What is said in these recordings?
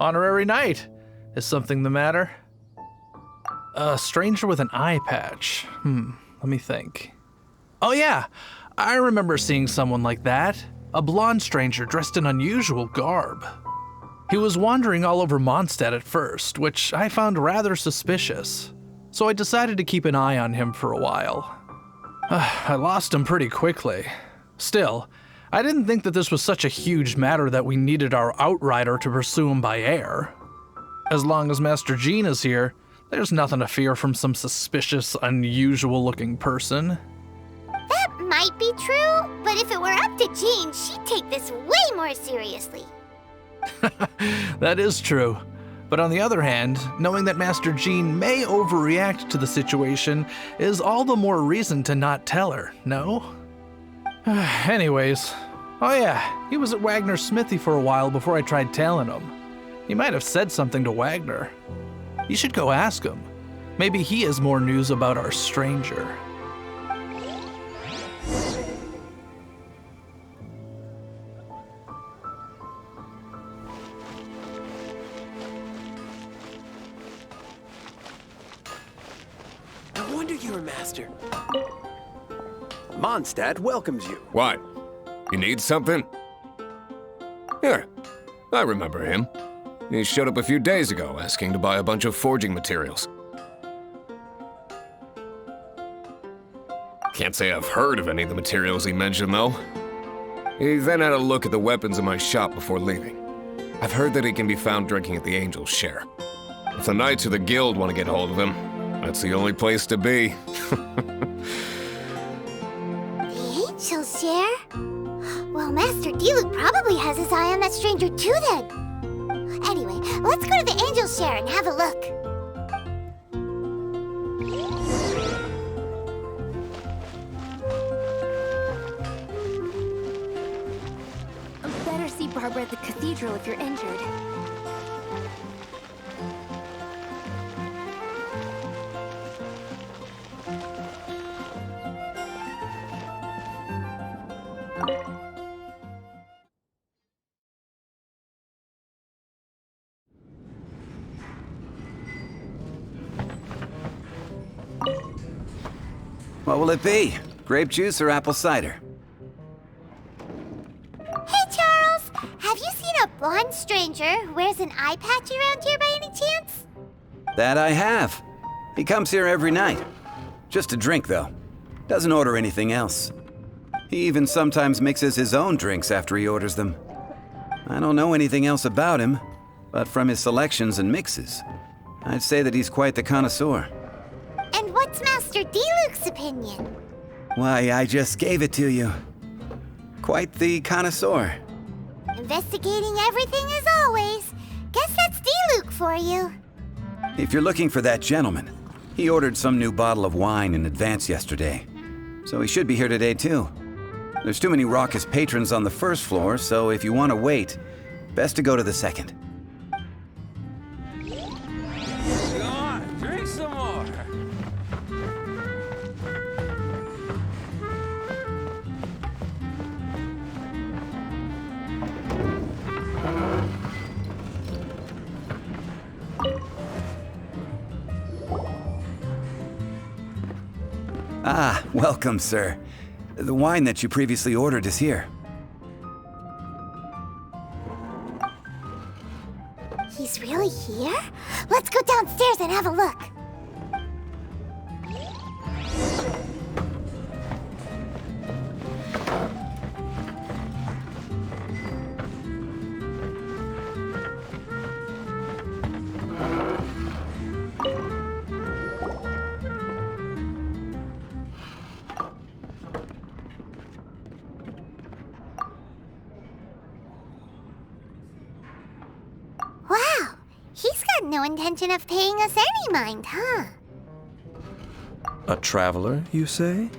Honorary knight. Is something the matter? A stranger with an eye patch. Let me think. Oh yeah, I remember seeing someone like that. A blonde stranger dressed in unusual garb. He was wandering all over Mondstadt at first, which I found rather suspicious. So I decided to keep an eye on him for a while. I lost him pretty quickly. Still, I didn't think that this was such a huge matter that we needed our outrider to pursue him by air. As long as Master Jean is here, there's nothing to fear from some suspicious, unusual-looking person. That might be true, but if it were up to Jean, she'd take this way more seriously. That is true. But on the other hand, knowing that Master Jean may overreact to the situation is all the more reason to not tell her, no? Anyways, oh yeah, he was at Wagner's smithy for a while before I tried tailing him. He might have said something to Wagner. You should go ask him. Maybe he has more news about our stranger. No wonder you're a master. Mondstadt welcomes you. What? You need something? Here, I remember him. He showed up a few days ago asking to buy a bunch of forging materials. Can't say I've heard of any of the materials he mentioned, though. He then had a look at the weapons in my shop before leaving. I've heard that he can be found drinking at the Angel's Share. If the Knights or the Guild want to get hold of him, that's the only place to be. The Angel's Share? Well, Master Diluc probably has his eye on that stranger too then. Anyway, let's go to the Angel's Share and have a look. Better see Barbara at the cathedral if you're injured. What will it be? Grape juice or apple cider? Hey, Charles! Have you seen a blonde stranger who wears an eye patch around here by any chance? That I have. He comes here every night. Just to drink, though. Doesn't order anything else. He even sometimes mixes his own drinks after he orders them. I don't know anything else about him, but from his selections and mixes, I'd say that he's quite the connoisseur. And what's Master Diluc's opinion? Why, I just gave it to you. Quite the connoisseur. Investigating everything as always. Guess that's Diluc for you. If you're looking for that gentleman, he ordered some new bottle of wine in advance yesterday. So he should be here today too. There's too many raucous patrons on the first floor, so if you want to wait, best to go to the second. Go on, drink some more. Ah, welcome, sir. The wine that you previously ordered is here. He's really here? Let's go downstairs and have a look. No intention of paying us any mind, huh? A traveler, you say?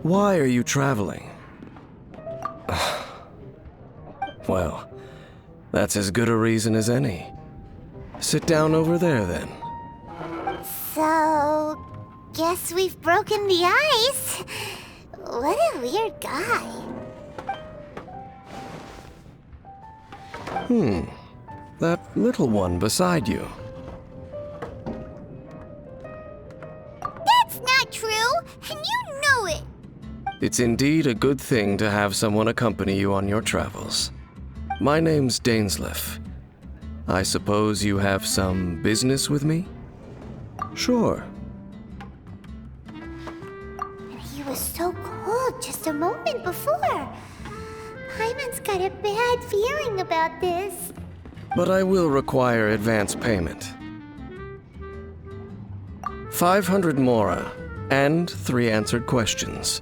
Why are you traveling? Well, that's as good a reason as any. Sit down over there, then. So, guess we've broken the ice. What a weird guy. That little one beside you. That's not true, and you know it. It's indeed a good thing to have someone accompany you on your travels. My name's Dainsleif. I suppose you have some business with me? Sure. And he was so cold just a moment before. Paimon's got a bad feeling about this. But I will require advance payment. 500 mora, and 3 answered questions.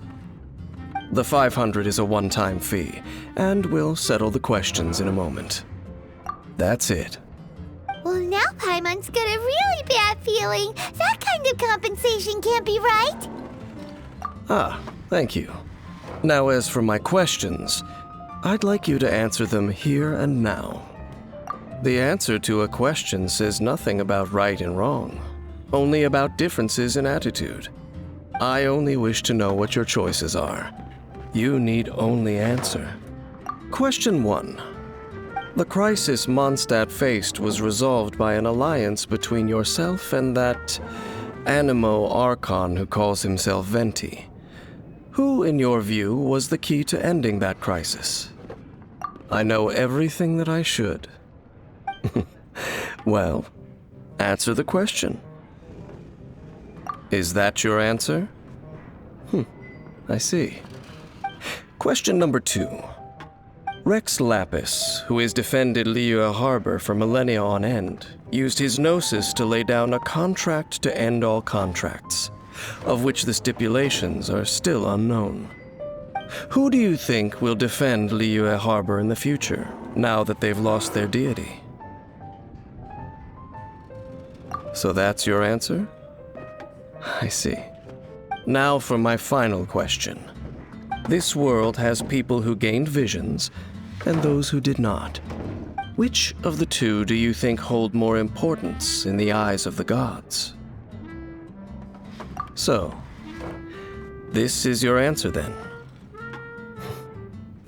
The 500 is a one-time fee, and we'll settle the questions in a moment. That's it. Well, now Paimon's got a really bad feeling. That kind of compensation can't be right. Ah, thank you. Now as for my questions, I'd like you to answer them here and now. The answer to a question says nothing about right and wrong, only about differences in attitude. I only wish to know what your choices are. You need only answer. Question 1. The crisis Mondstadt faced was resolved by an alliance between yourself and that Animo Archon who calls himself Venti. Who, in your view, was the key to ending that crisis? I know everything that I should. Well, answer the question. Is that your answer? I see. Question number 2. Rex Lapis, who has defended Liyue Harbor for millennia on end, used his gnosis to lay down a contract to end all contracts, of which the stipulations are still unknown. Who do you think will defend Liyue Harbor in the future, now that they've lost their deity? So that's your answer? I see. Now for my final question. This world has people who gained visions and those who did not. Which of the two do you think hold more importance in the eyes of the gods? So, this is your answer then.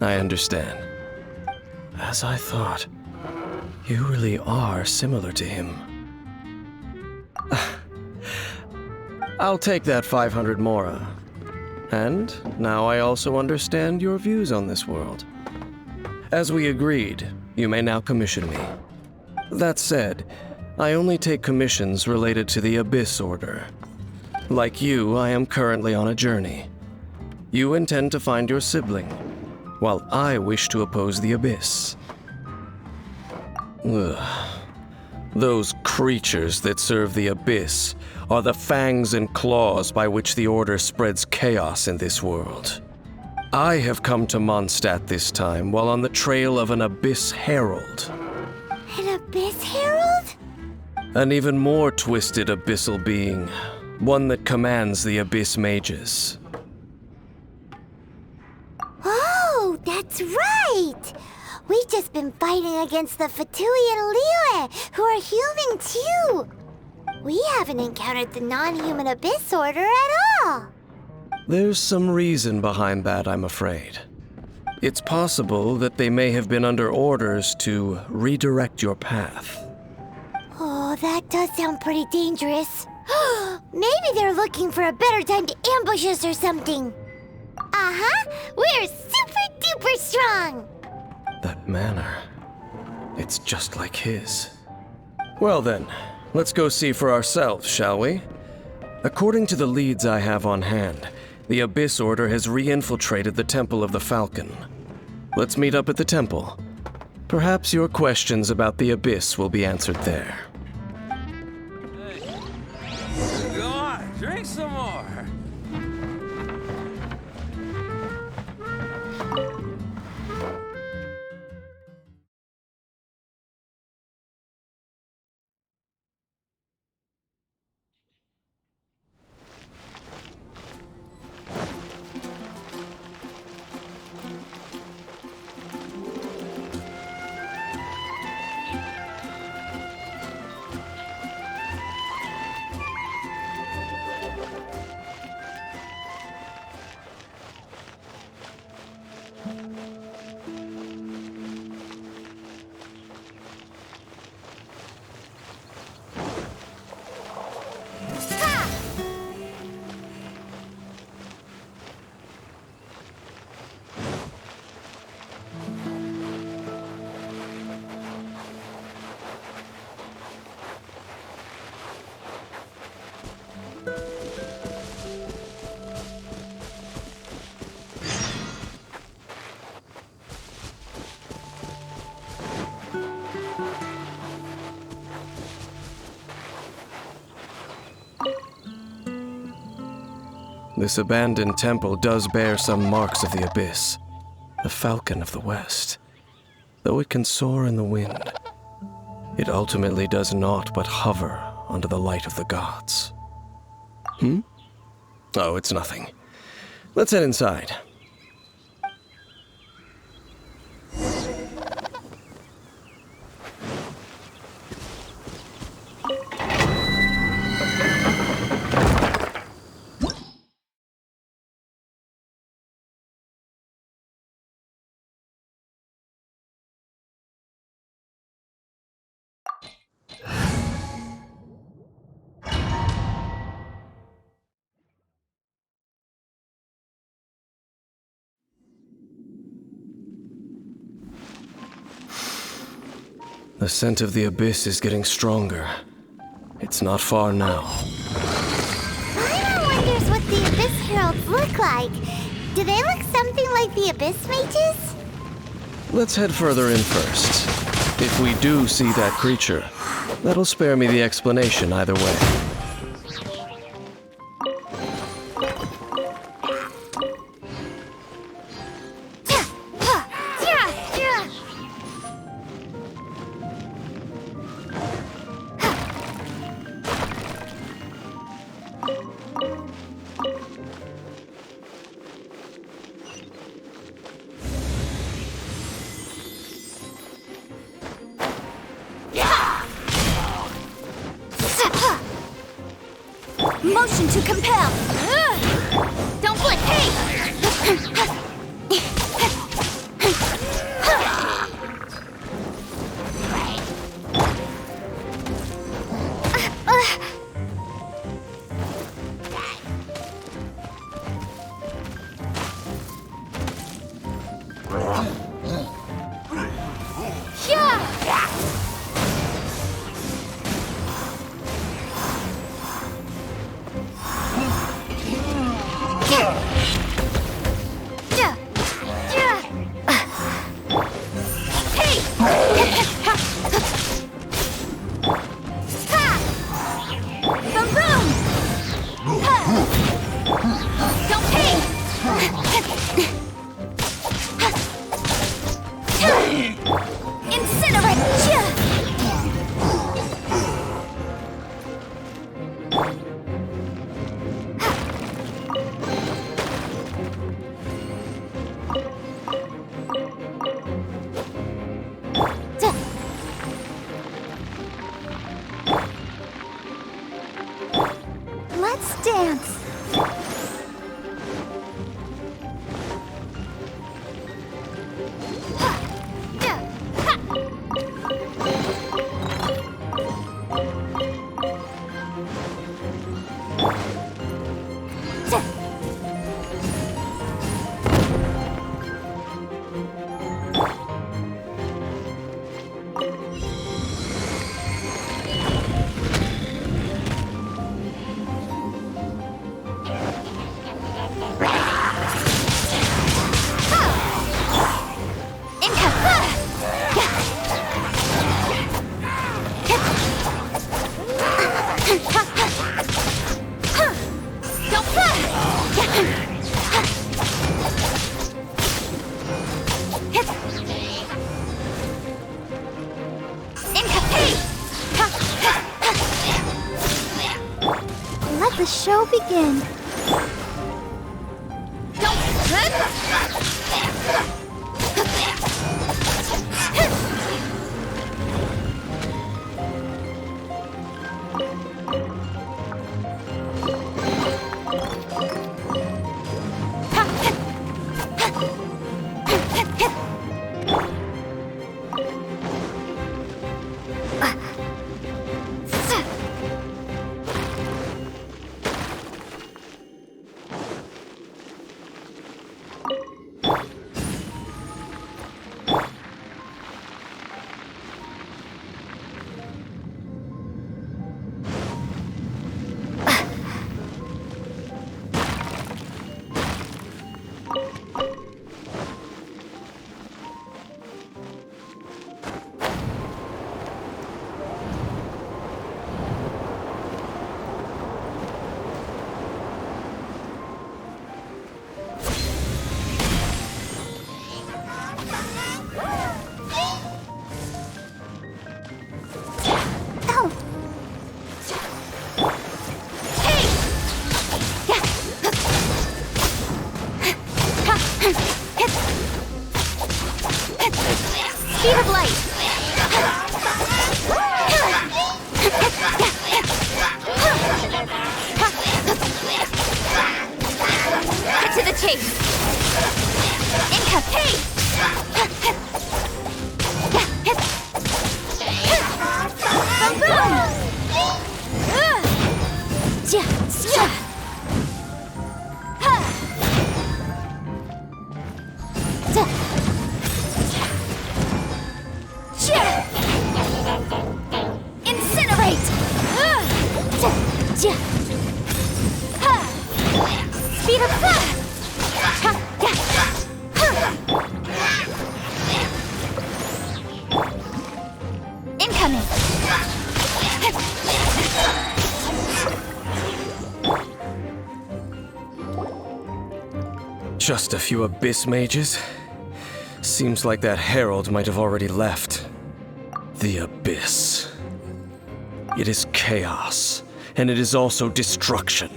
I understand. As I thought, you really are similar to him. I'll take that 500 mora. And now I also understand your views on this world. As we agreed, you may now commission me. That said, I only take commissions related to the Abyss Order. Like you, I am currently on a journey. You intend to find your sibling, while I wish to oppose the Abyss. Ugh. Those creatures that serve the Abyss are the fangs and claws by which the Order spreads chaos in this world. I have come to Mondstadt this time while on the trail of an Abyss Herald. An Abyss Herald? An even more twisted abyssal being, one that commands the Abyss Mages. Oh, that's right! We've just been fighting against the Fatui and Liyue, who are human too! We haven't encountered the non-human Abyss Order at all! There's some reason behind that, I'm afraid. It's possible that they may have been under orders to redirect your path. Oh, that does sound pretty dangerous. Maybe they're looking for a better time to ambush us or something. Uh-huh, we're super duper strong! That manner, it's just like his. Well then, let's go see for ourselves, shall we? According to the leads I have on hand, the Abyss Order has re-infiltrated the Temple of the Falcon. Let's meet up at the temple. Perhaps your questions about the Abyss will be answered there. Go on, drink some more. This abandoned temple does bear some marks of the abyss. The falcon of the west. Though it can soar in the wind, it ultimately does naught but hover under the light of the gods. Oh, it's nothing. Let's head inside. The scent of the abyss is getting stronger. It's not far now. Paimon wonders what the Abyss Heralds look like. Do they look something like the Abyss Mages? Let's head further in first. If we do see that creature, that'll spare me the explanation either way. Motion to compel. Don't blink. Hey! Let's dance. Let the show begin. Incinerate! Speed of incoming! Just a few abyss mages? Seems like that herald might have already left. The abyss. It is chaos, and it is also destruction.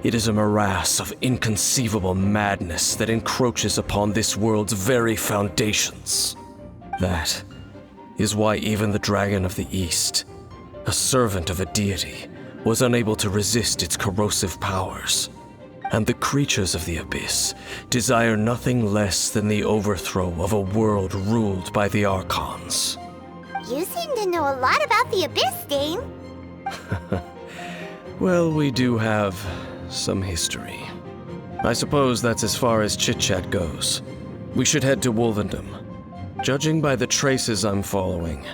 It is a morass of inconceivable madness that encroaches upon this world's very foundations. That is why even the Dragon of the East, a servant of a deity, was unable to resist its corrosive powers. And the creatures of the abyss desire nothing less than the overthrow of a world ruled by the Archons. You seem to know a lot about the Abyss, Dane. Well, we do have some history. I suppose that's as far as chit-chat goes. We should head to Wolvendom. Judging by the traces I'm following,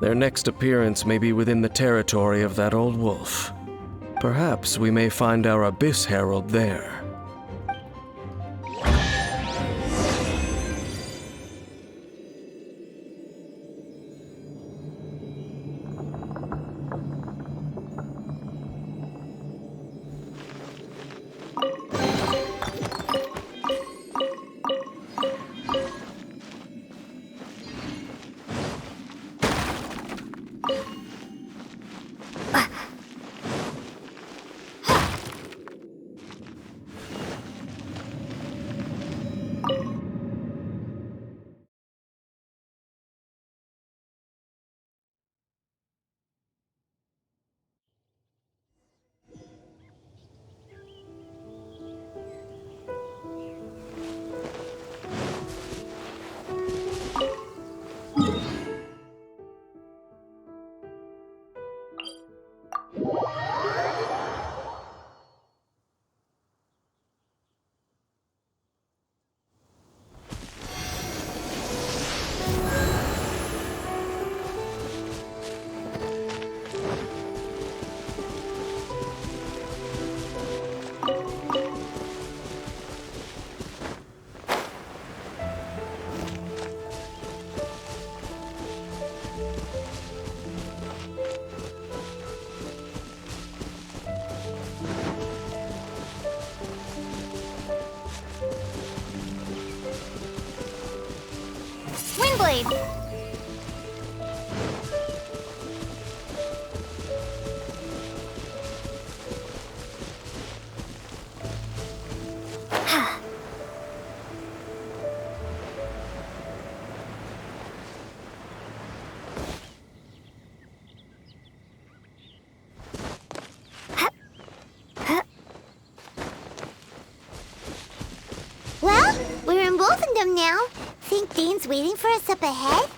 their next appearance may be within the territory of that old wolf. Perhaps we may find our Abyss Herald there. Windblade! Well, we're in Wolfendom now. Think Dane's waiting for us up ahead?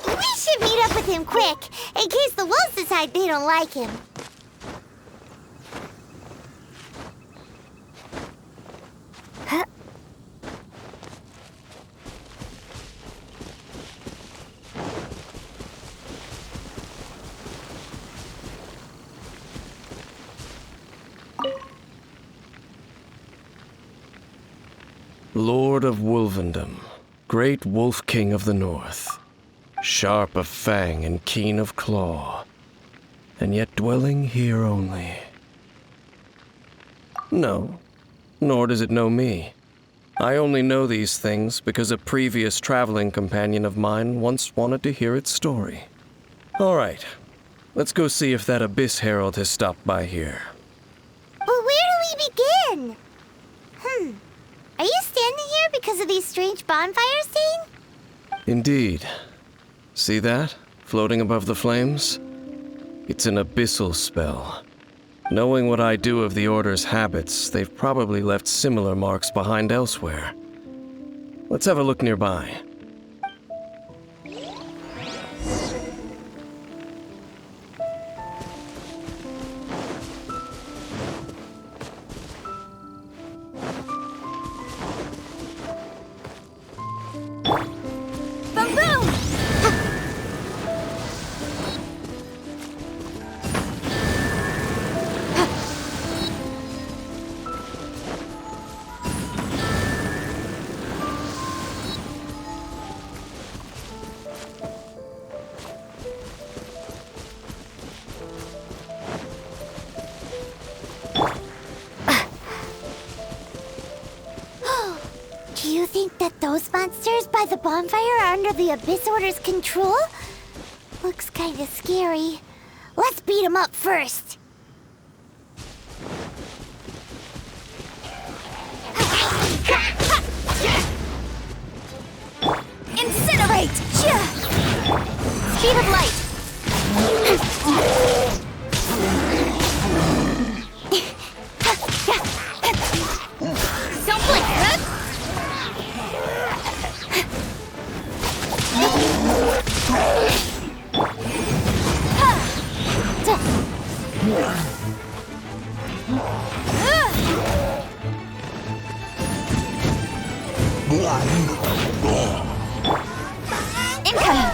We should meet up with him quick, in case the wolves decide they don't like him. Lord of Wolvendom, great Wolf King of the North, sharp of fang and keen of claw, and yet dwelling here only. No, nor does it know me. I only know these things because a previous traveling companion of mine once wanted to hear its story. All right, let's go see if that Abyss Herald has stopped by here. But where do we begin? Are you standing here because of these strange bonfires, Dane? Indeed. See that, floating above the flames? It's an abyssal spell. Knowing what I do of the Order's habits, they've probably left similar marks behind elsewhere. Let's have a look nearby. Boom boom! Do you think that those monsters by the bonfire are under the Abyss Order's control? Looks kinda scary. Let's beat them up first. Incinerate! Speed of light! Don't blink! Incoming!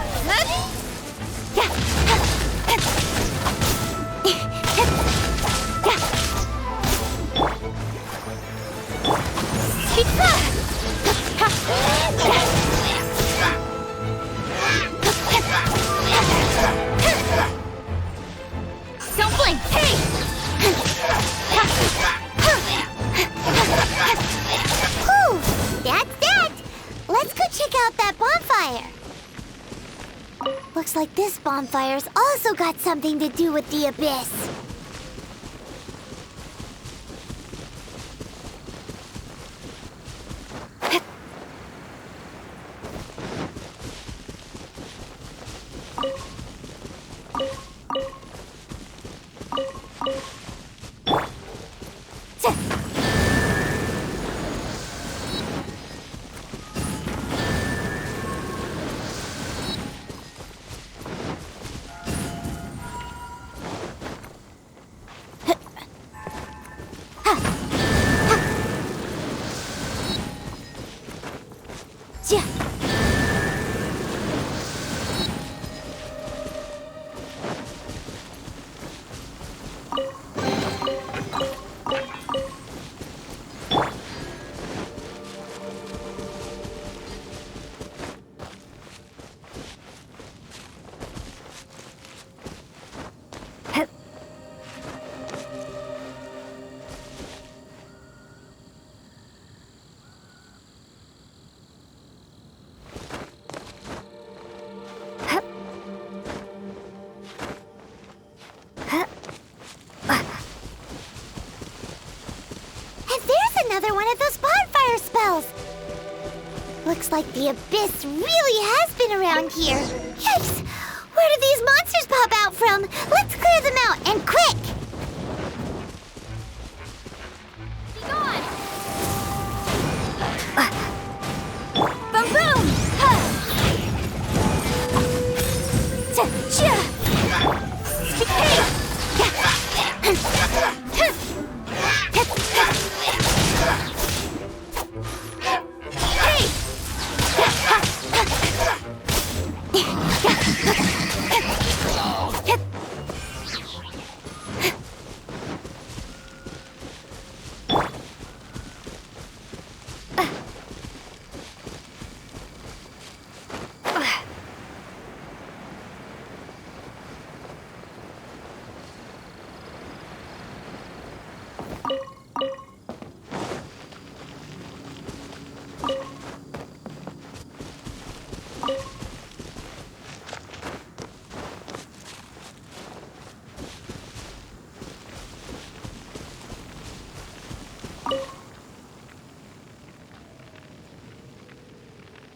Don't blink! Hey! Whew, that's that. Let's go check out that bonfire. Looks like this bonfire's also got something to do with the Abyss. Another one of those bonfire spells! Looks like the Abyss really has been around here. Yikes! Where did these monsters pop out from? Let's clear them out, and quick! Be gone! Boom boom!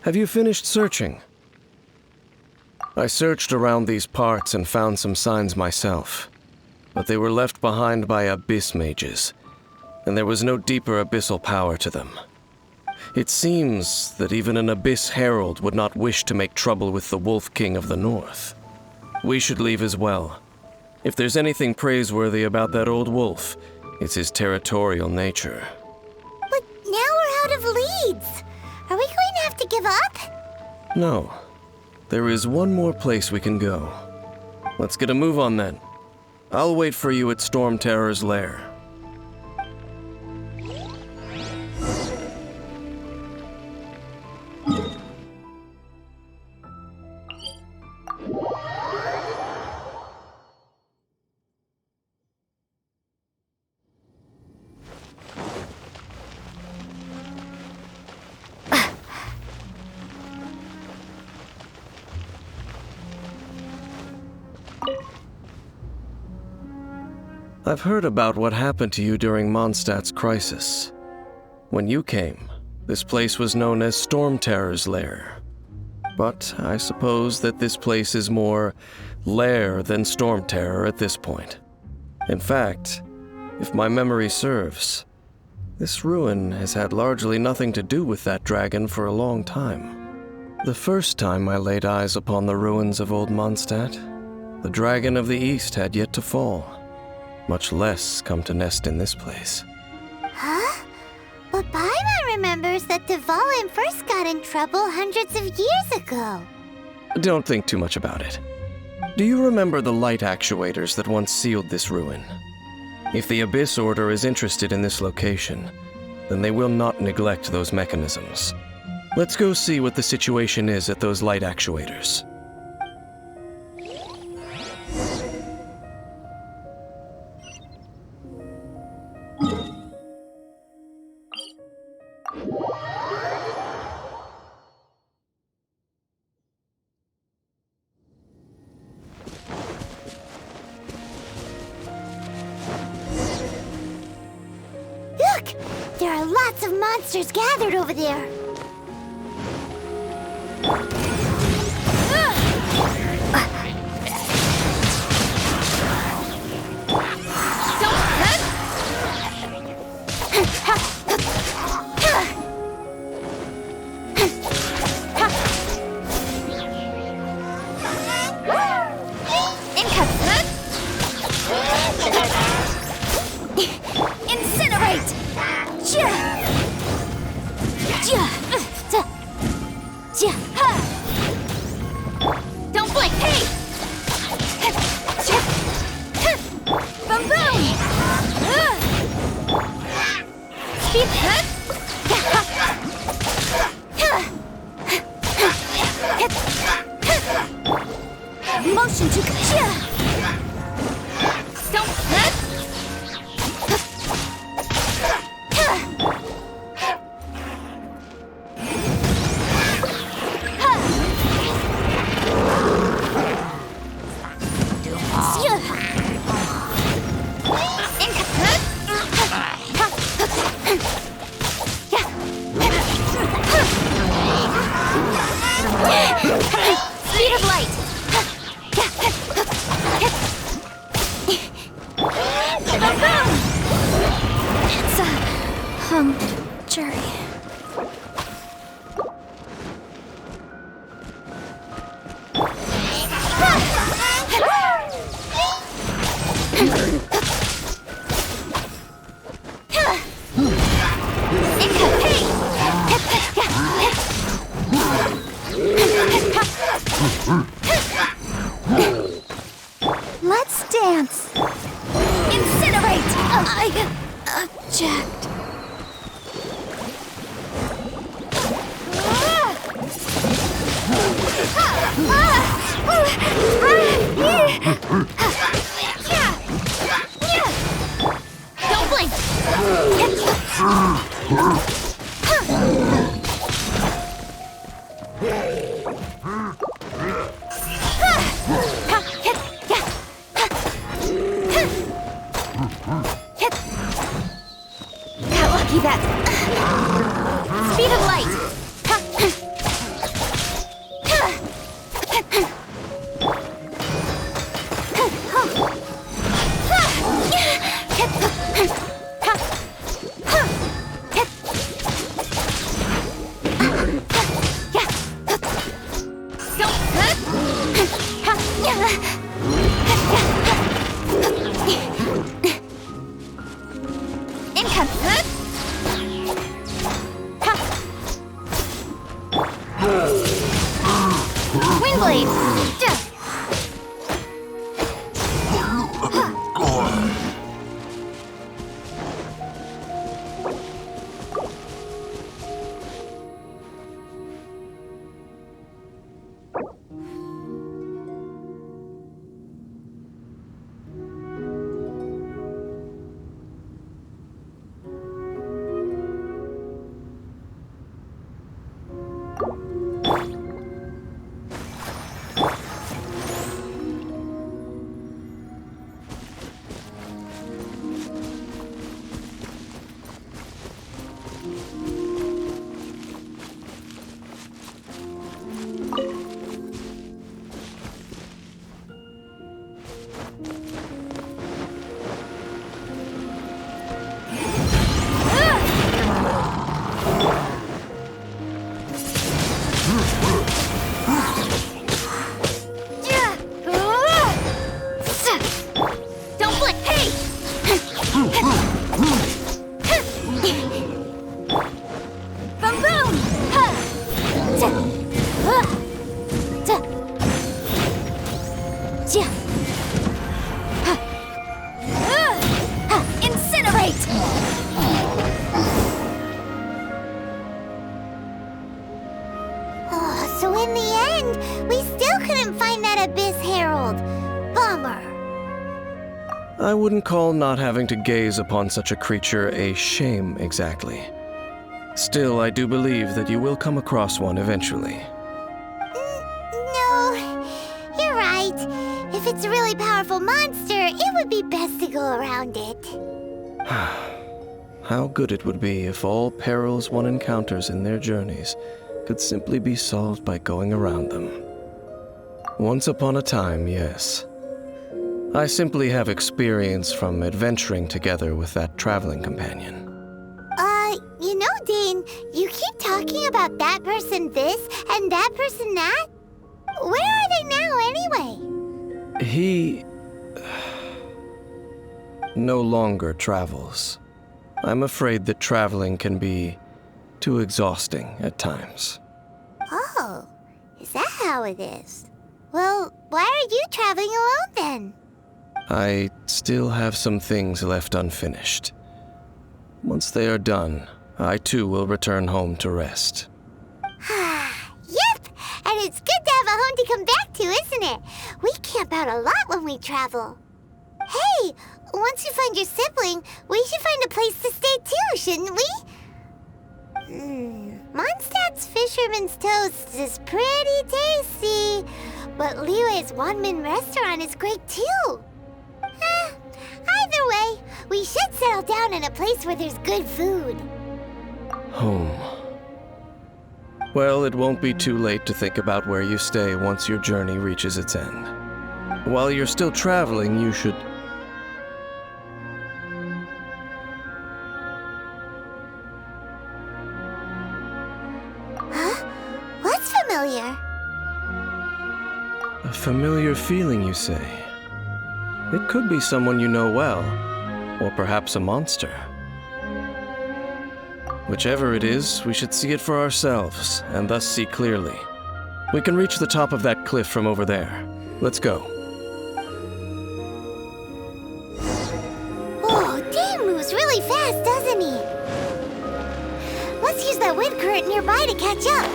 Have you finished searching? I searched around these parts and found some signs myself. but they were left behind by abyss mages, and there was no deeper abyssal power to them. It seems that even an abyss herald would not wish to make trouble with the Wolf King of the North. We should leave as well. If there's anything praiseworthy about that old wolf, it's his territorial nature. But now we're out of leads. Are we going to have to give up? No. There is one more place we can go. Let's get a move on then. I'll wait for you at Storm Terror's lair. I've heard about what happened to you during Mondstadt's crisis. When you came, this place was known as Storm Terror's lair. But I suppose that this place is more lair than Storm Terror at this point. In fact, if my memory serves, this ruin has had largely nothing to do with that dragon for a long time. The first time I laid eyes upon the ruins of Old Mondstadt, the dragon of the East had yet to fall, much less come to nest in this place. Huh? But Paimon remembers that Dvalin first got in trouble hundreds of years ago. Don't think too much about it. Do you remember the light actuators that once sealed this ruin? If the Abyss Order is interested in this location, then they will not neglect those mechanisms. Let's go see what the situation is at those light actuators. Look! There are lots of monsters gathered over there. Don't blink! Hey! Boom boom! Speed! Motion to don't Speed of light! It's a jury. Let's dance. Incinerate! I object. Don't blink! Got lucky that speed of light. Windblade! So in the end, we still couldn't find that Abyss Herald. Bummer. I wouldn't call not having to gaze upon such a creature a shame exactly. Still, I do believe that you will come across one eventually. No, you're right. If it's a really powerful monster, it would be best to go around it. How good it would be if all perils one encounters in their journeys could simply be solved by going around them. Once upon a time, yes. I simply have experience from adventuring together with that traveling companion. You know, Dane, you keep talking about that person this and that person that. Where are they now, anyway? He no longer travels. I'm afraid that traveling can be too exhausting at times. Oh, is that how it is? Well, why are you traveling alone then? I still have some things left unfinished. Once they are done, I too will return home to rest. Yep, and it's good to have a home to come back to, isn't it? We camp out a lot when we travel. Hey, once you find your sibling, we should find a place to stay too, shouldn't we? Mondstadt's Fisherman's Toast is pretty tasty, but Liyue's one-man restaurant is great too. Either way, we should settle down in a place where there's good food. Home. Well, it won't be too late to think about where you stay once your journey reaches its end. While you're still traveling, you should... What's familiar? A familiar feeling, you say? It could be someone you know well, or perhaps a monster. Whichever it is, we should see it for ourselves, and thus see clearly. We can reach the top of that cliff from over there. Let's go. Oh, Dane moves really fast, doesn't he? Let's use that wind current nearby to catch up.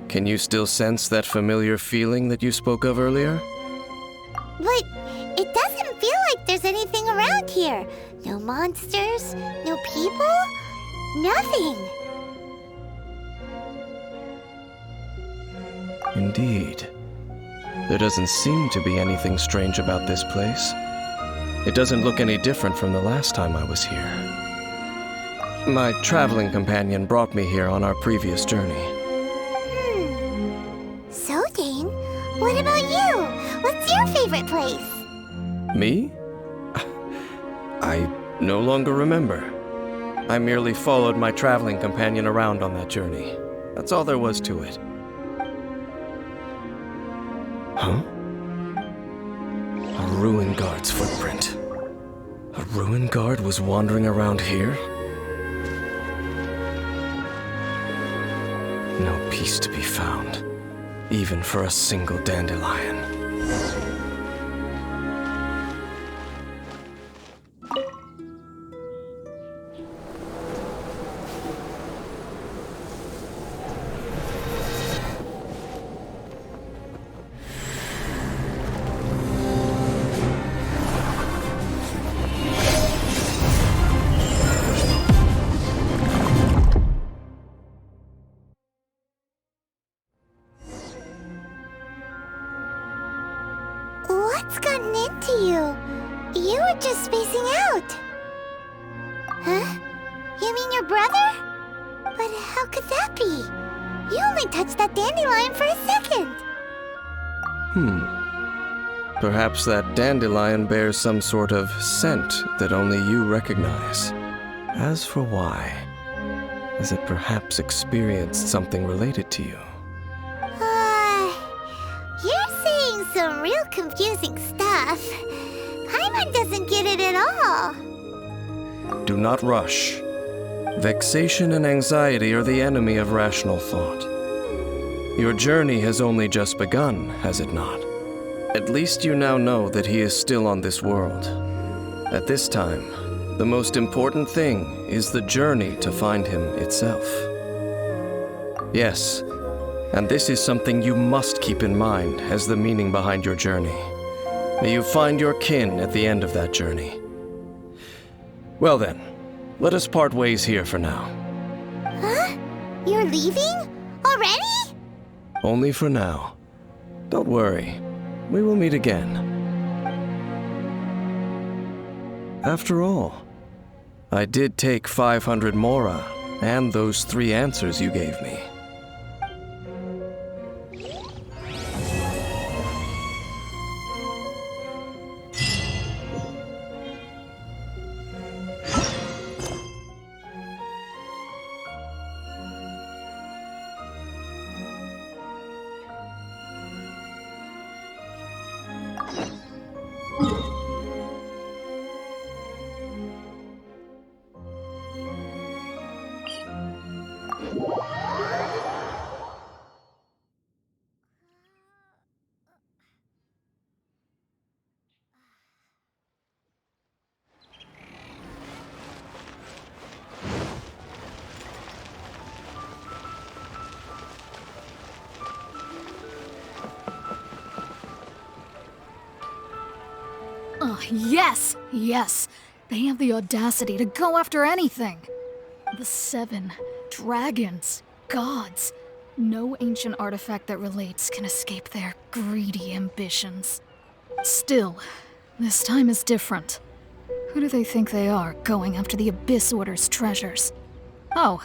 Can you still sense that familiar feeling that you spoke of earlier? But it doesn't feel like there's anything around here. No monsters, no people, nothing. Indeed. There doesn't seem to be anything strange about this place. It doesn't look any different from the last time I was here. My traveling companion brought me here on our previous journey. So, Dane, what about you? What's your favorite place? Me? I no longer remember. I merely followed my traveling companion around on that journey. That's all there was to it. Huh? A ruin guard's footprint. A ruin guard was wandering around here? No peace to be found, even for a single dandelion. What's gotten into you? You were just spacing out. Huh? You mean your brother? But how could that be? You only touched that dandelion for a second. Perhaps that dandelion bears some sort of scent that only you recognize. As for why, has it perhaps experienced something related to you? You're saying some real confusing stuff. Paimon doesn't get it at all. Do not rush. Vexation and anxiety are the enemy of rational thought. Your journey has only just begun, has it not? At least you now know that he is still on this world. At this time, the most important thing is the journey to find him itself. Yes, and this is something you must keep in mind as the meaning behind your journey. May you find your kin at the end of that journey. Well then, let us part ways here for now. Huh? You're leaving? Already? Only for now. Don't worry, we will meet again. After all, I did take 500 mora and those 3 answers you gave me. Yes! Yes! They have the audacity to go after anything! The 7 dragons, gods. No ancient artifact that relates can escape their greedy ambitions. Still, this time is different. Who do they think they are, going after the Abyss Order's treasures? Oh,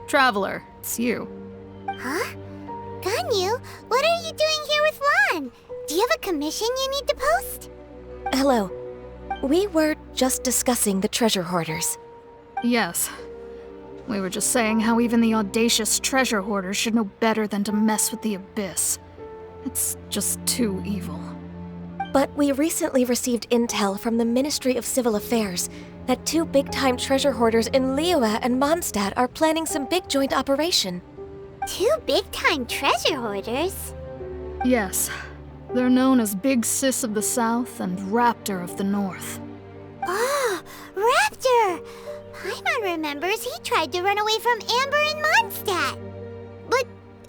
Traveler, it's you. Huh? Ganyu, what are you doing here with Lan? Do you have a commission you need to post? Hello. We were just discussing the treasure hoarders. Yes. We were just saying how even the audacious treasure hoarders should know better than to mess with the Abyss. It's just too evil. But we recently received intel from the Ministry of Civil Affairs that 2 big-time treasure hoarders in Liyue and Mondstadt are planning some big joint operation. 2 big-time treasure hoarders? Yes. They're known as Big Sis of the South and Raptor of the North. Oh, Raptor! Paimon remembers he tried to run away from Amber in Mondstadt. But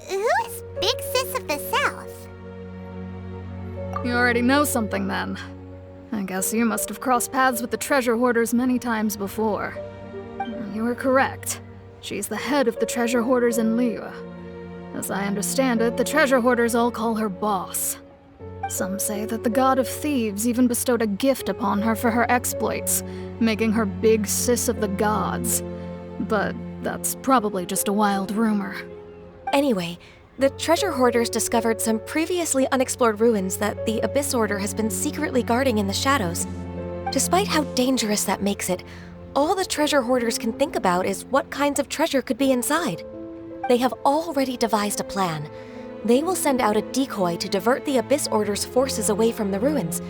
who is Big Sis of the South? You already know something then. I guess you must have crossed paths with the treasure hoarders many times before. You were correct. She's the head of the treasure hoarders in Liyue. As I understand it, the treasure hoarders all call her boss. Some say that the god of thieves even bestowed a gift upon her for her exploits, making her big sis of the gods. But that's probably just a wild rumor. Anyway, the treasure hoarders discovered some previously unexplored ruins that the Abyss Order has been secretly guarding in the shadows. Despite how dangerous that makes it, all the treasure hoarders can think about is what kinds of treasure could be inside. They have already devised a plan. They will send out a decoy to divert the Abyss Order's forces away from the ruins,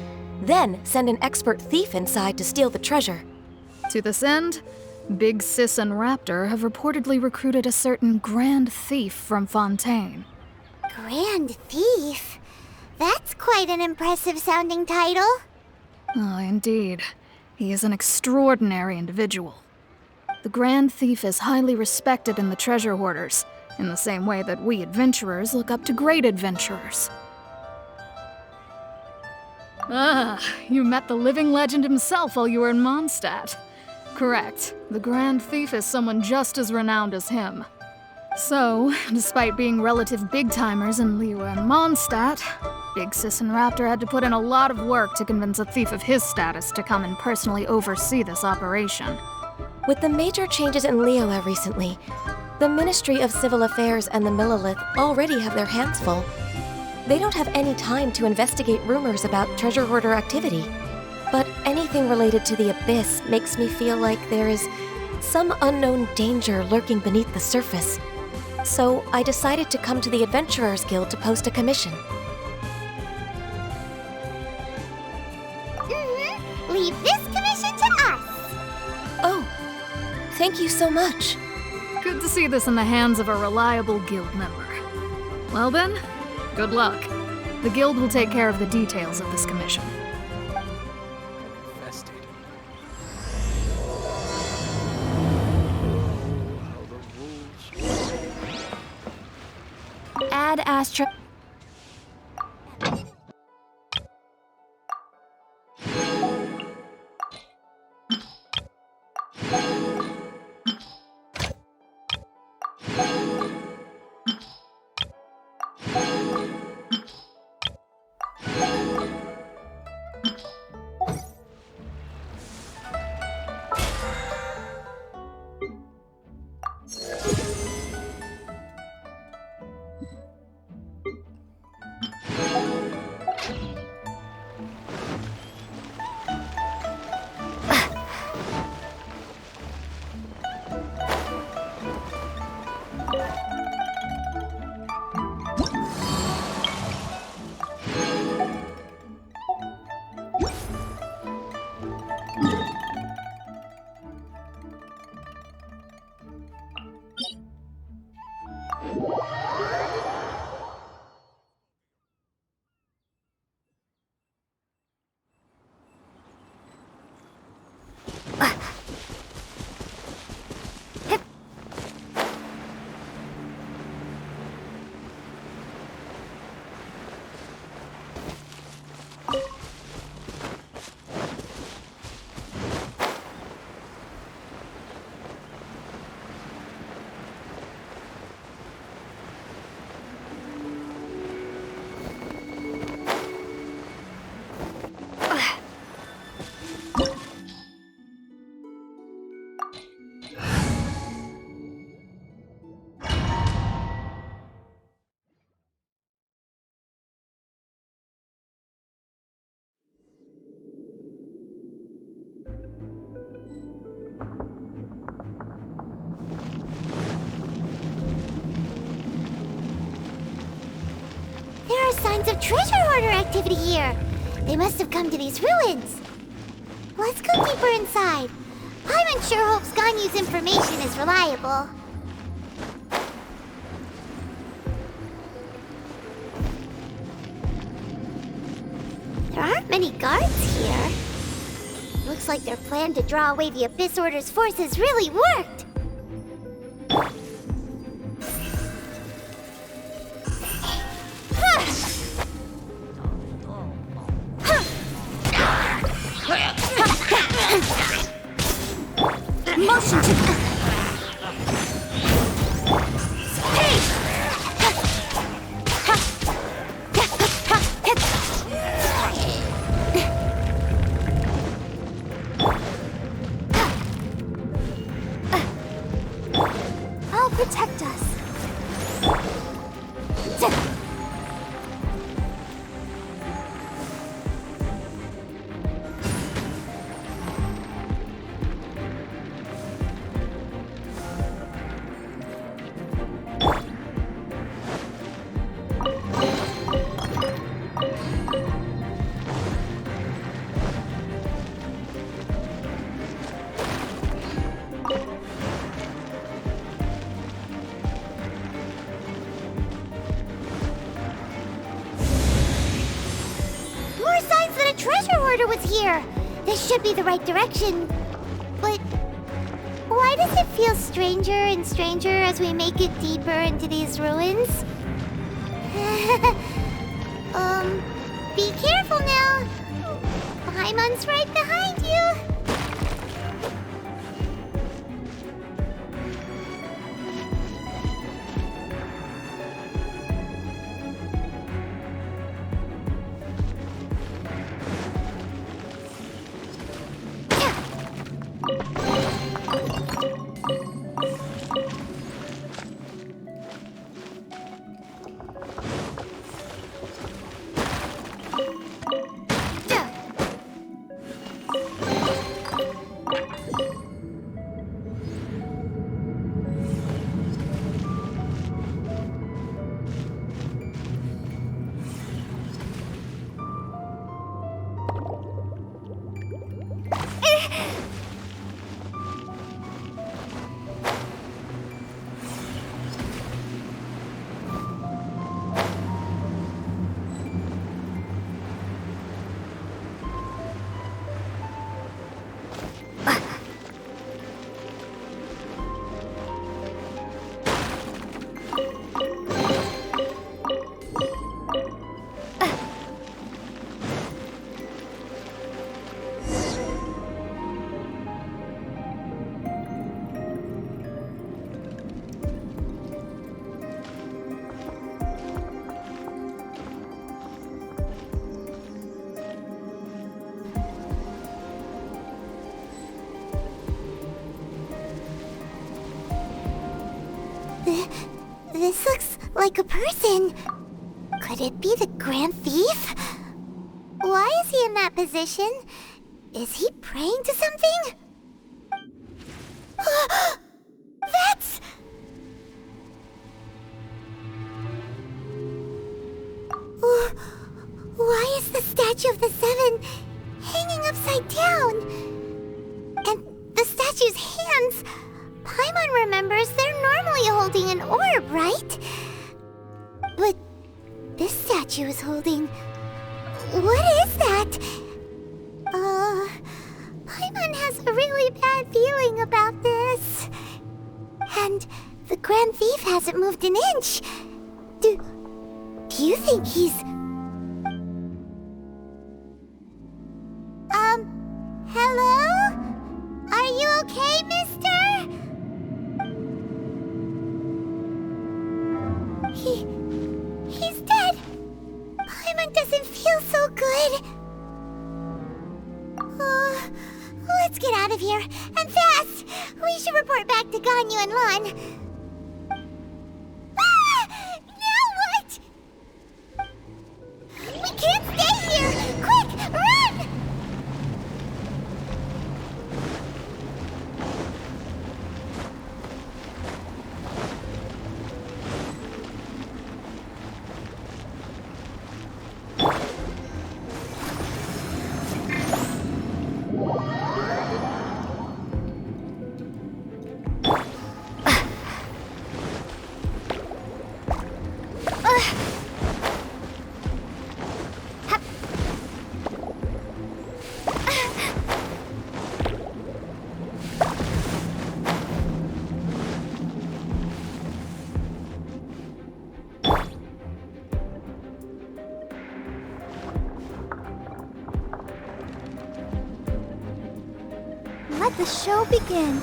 then send an expert thief inside to steal the treasure. To this end, Big Sis and Raptor have reportedly recruited a certain Grand Thief from Fontaine. Grand Thief? That's quite an impressive sounding title. Oh, indeed. He is an extraordinary individual. The Grand Thief is highly respected in the treasure hoarders, in the same way that we adventurers look up to great adventurers. Ah, you met the living legend himself while you were in Mondstadt. Correct. The Grand Thief is someone just as renowned as him. So, despite being relative big-timers in Liyue and Mondstadt, Big Sis and Raptor had to put in a lot of work to convince a thief of his status to come and personally oversee this operation. With the major changes in Liyue recently, the Ministry of Civil Affairs and the Millelith already have their hands full. They don't have any time to investigate rumors about treasure hoarder activity. But anything related to the Abyss makes me feel like there is some unknown danger lurking beneath the surface. So I decided to come to the Adventurers Guild to post a commission. Leave this commission to us. Oh, thank you so much. Good to see this in the hands of a reliable guild member. Well then, good luck. The guild will take care of the details of this commission. Add Astra. There are signs of treasure hoarder activity here. They must have come to these ruins. Let's go deeper inside. Paimon sure hopes Ganyu's information is reliable. There aren't many guards here. Looks like their plan to draw away the Abyss Order's forces really worked. Motion to... Hey! treasure hoarder was here. This should be the right direction. But why does it feel stranger and stranger as we make it deeper into these ruins? Be careful now. Paimon's right behind you. This looks like a person. Could it be the Grand Thief? Why is he in that position? Is he praying to something? That's... Why is the statue of the Seven hanging upside down? And the statue's hands... Paimon remembers they're normally holding an orb, right? But this statue is holding... What is that? Paimon has a really bad feeling about this. And the Grand Thief hasn't moved an inch. Do you think he's... Hello? Are you okay, mister? He's dead. Paimon doesn't feel so good. Let's get out of here, and fast! We should report back to Ganyu and Lon. Now what? We can't stay here! Quick, run! Let the show begin.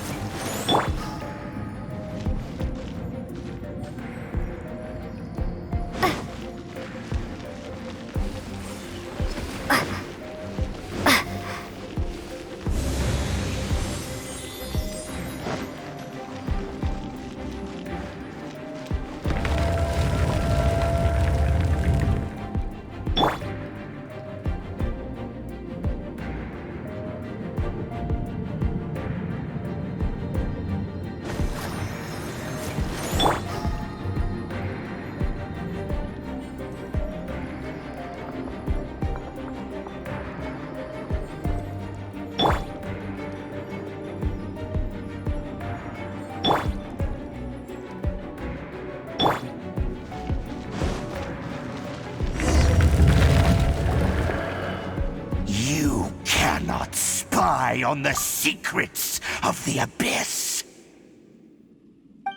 not spy on the secrets of the Abyss.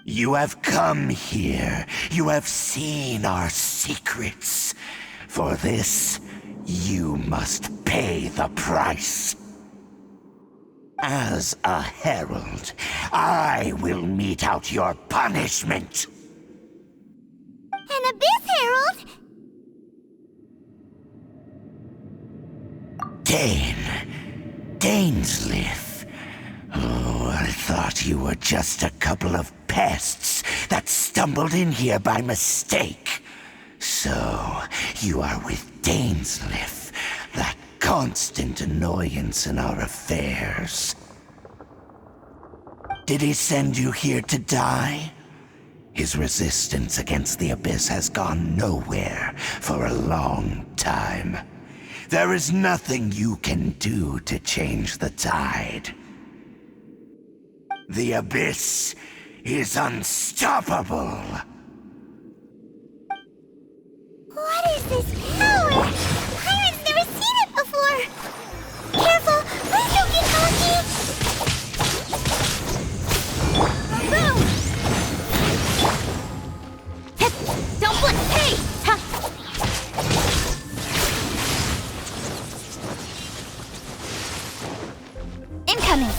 You have come here. You have seen our secrets. For this, you must pay the price. As a herald, I will mete out your punishment. An Abyss Herald? Dainsleif. Oh, I thought you were just a couple of pests that stumbled in here by mistake. So, you are with Dainsleif, that constant annoyance in our affairs. Did he send you here to die? His resistance against the Abyss has gone nowhere for a long time. There is nothing you can do to change the tide. The Abyss is unstoppable. What is this power? Pirate's never seen it before. Careful, please don't get cocky. Boom! Don't blink! Hey! Incoming!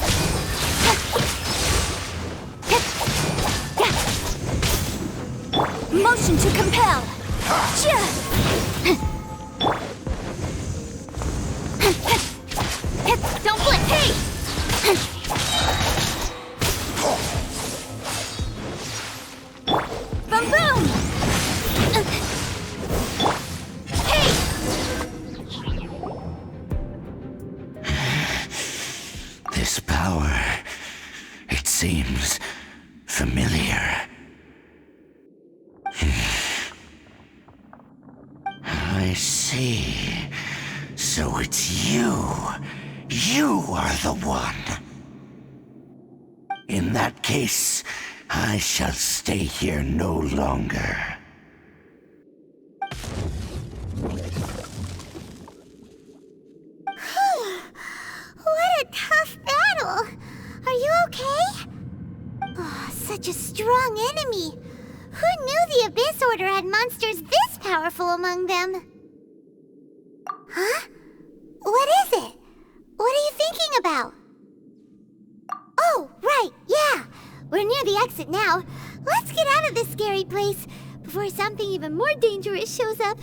Motion to compel! Don't blink! Hey! Boom boom! Hey! This power, it seems familiar. I see. So it's you. You are the one. In that case, I shall stay here no longer. What a tough battle! Are you okay? Oh, such a strong enemy. Who knew the Abyss Order had monsters this powerful among them? Huh? What is it? What are you thinking about? Oh, right, yeah. We're near the exit now. Let's get out of this scary place before something even more dangerous shows up.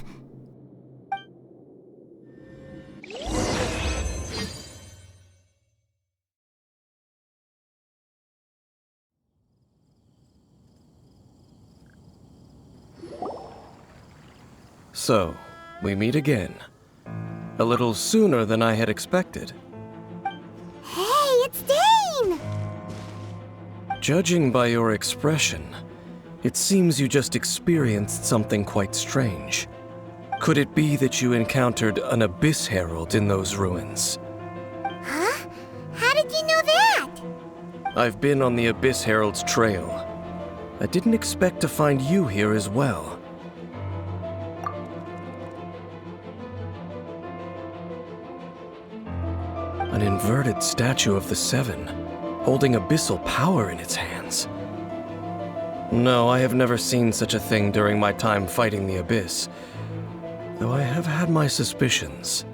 So, we meet again. A little sooner than I had expected. Hey, it's Dane! Judging by your expression, it seems you just experienced something quite strange. Could it be that you encountered an Abyss Herald in those ruins? Huh? How did you know that? I've been on the Abyss Herald's trail. I didn't expect to find you here as well. An inverted statue of the Seven, holding abyssal power in its hands. No, I have never seen such a thing during my time fighting the Abyss, though I have had my suspicions.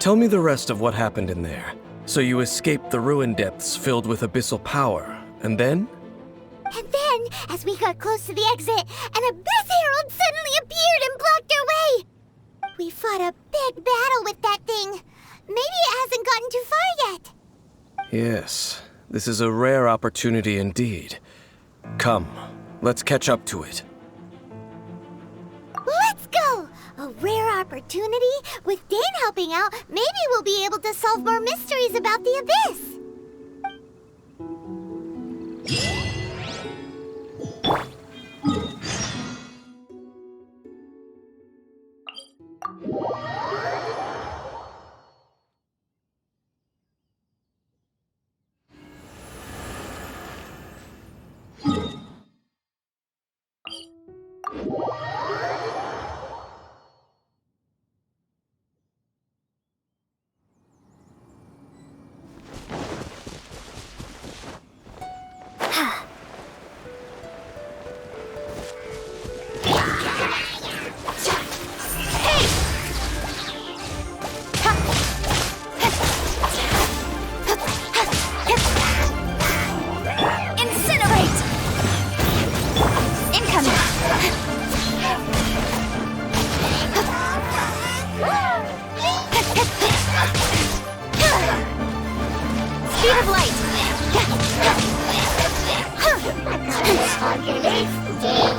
Tell me the rest of what happened in there. So you escaped the ruin depths filled with abyssal power, and then? And then, as we got close to the exit, an Abyss Herald suddenly appeared and blocked our way! We fought a big battle with that thing. Maybe it hasn't gotten too far yet. Yes, this is a rare opportunity indeed. Come, let's catch up to it. Let's go! A rare opportunity? With Dane helping out, maybe we'll be able to solve more mysteries about the Abyss. Speed of light!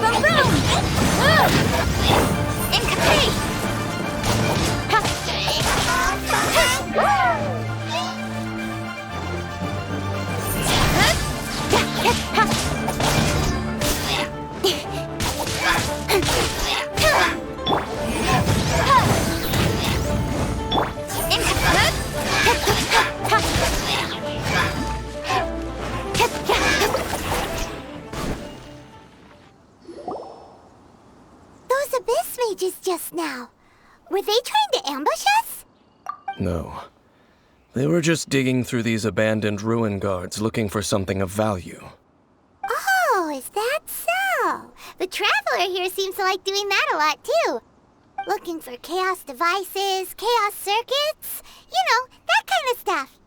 Baroom! Incapacity! Those abyss mages just now. Were they trying to ambush us? No. They were just digging through these abandoned ruin guards looking for something of value. Oh, is that so? The Traveler here seems to like doing that a lot, too. Looking for chaos devices, chaos circuits, you know, that kind of stuff.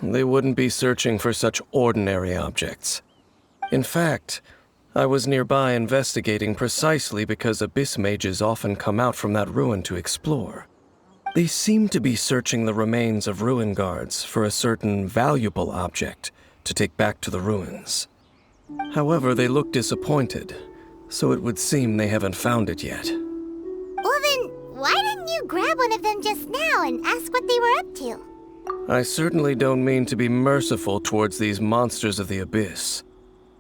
They wouldn't be searching for such ordinary objects. In fact, I was nearby investigating precisely because abyss mages often come out from that ruin to explore. They seem to be searching the remains of ruin guards for a certain valuable object to take back to the ruins. However, they look disappointed, so it would seem they haven't found it yet. Well then, why didn't you grab one of them just now and ask what they were up to? I certainly don't mean to be merciful towards these monsters of the abyss,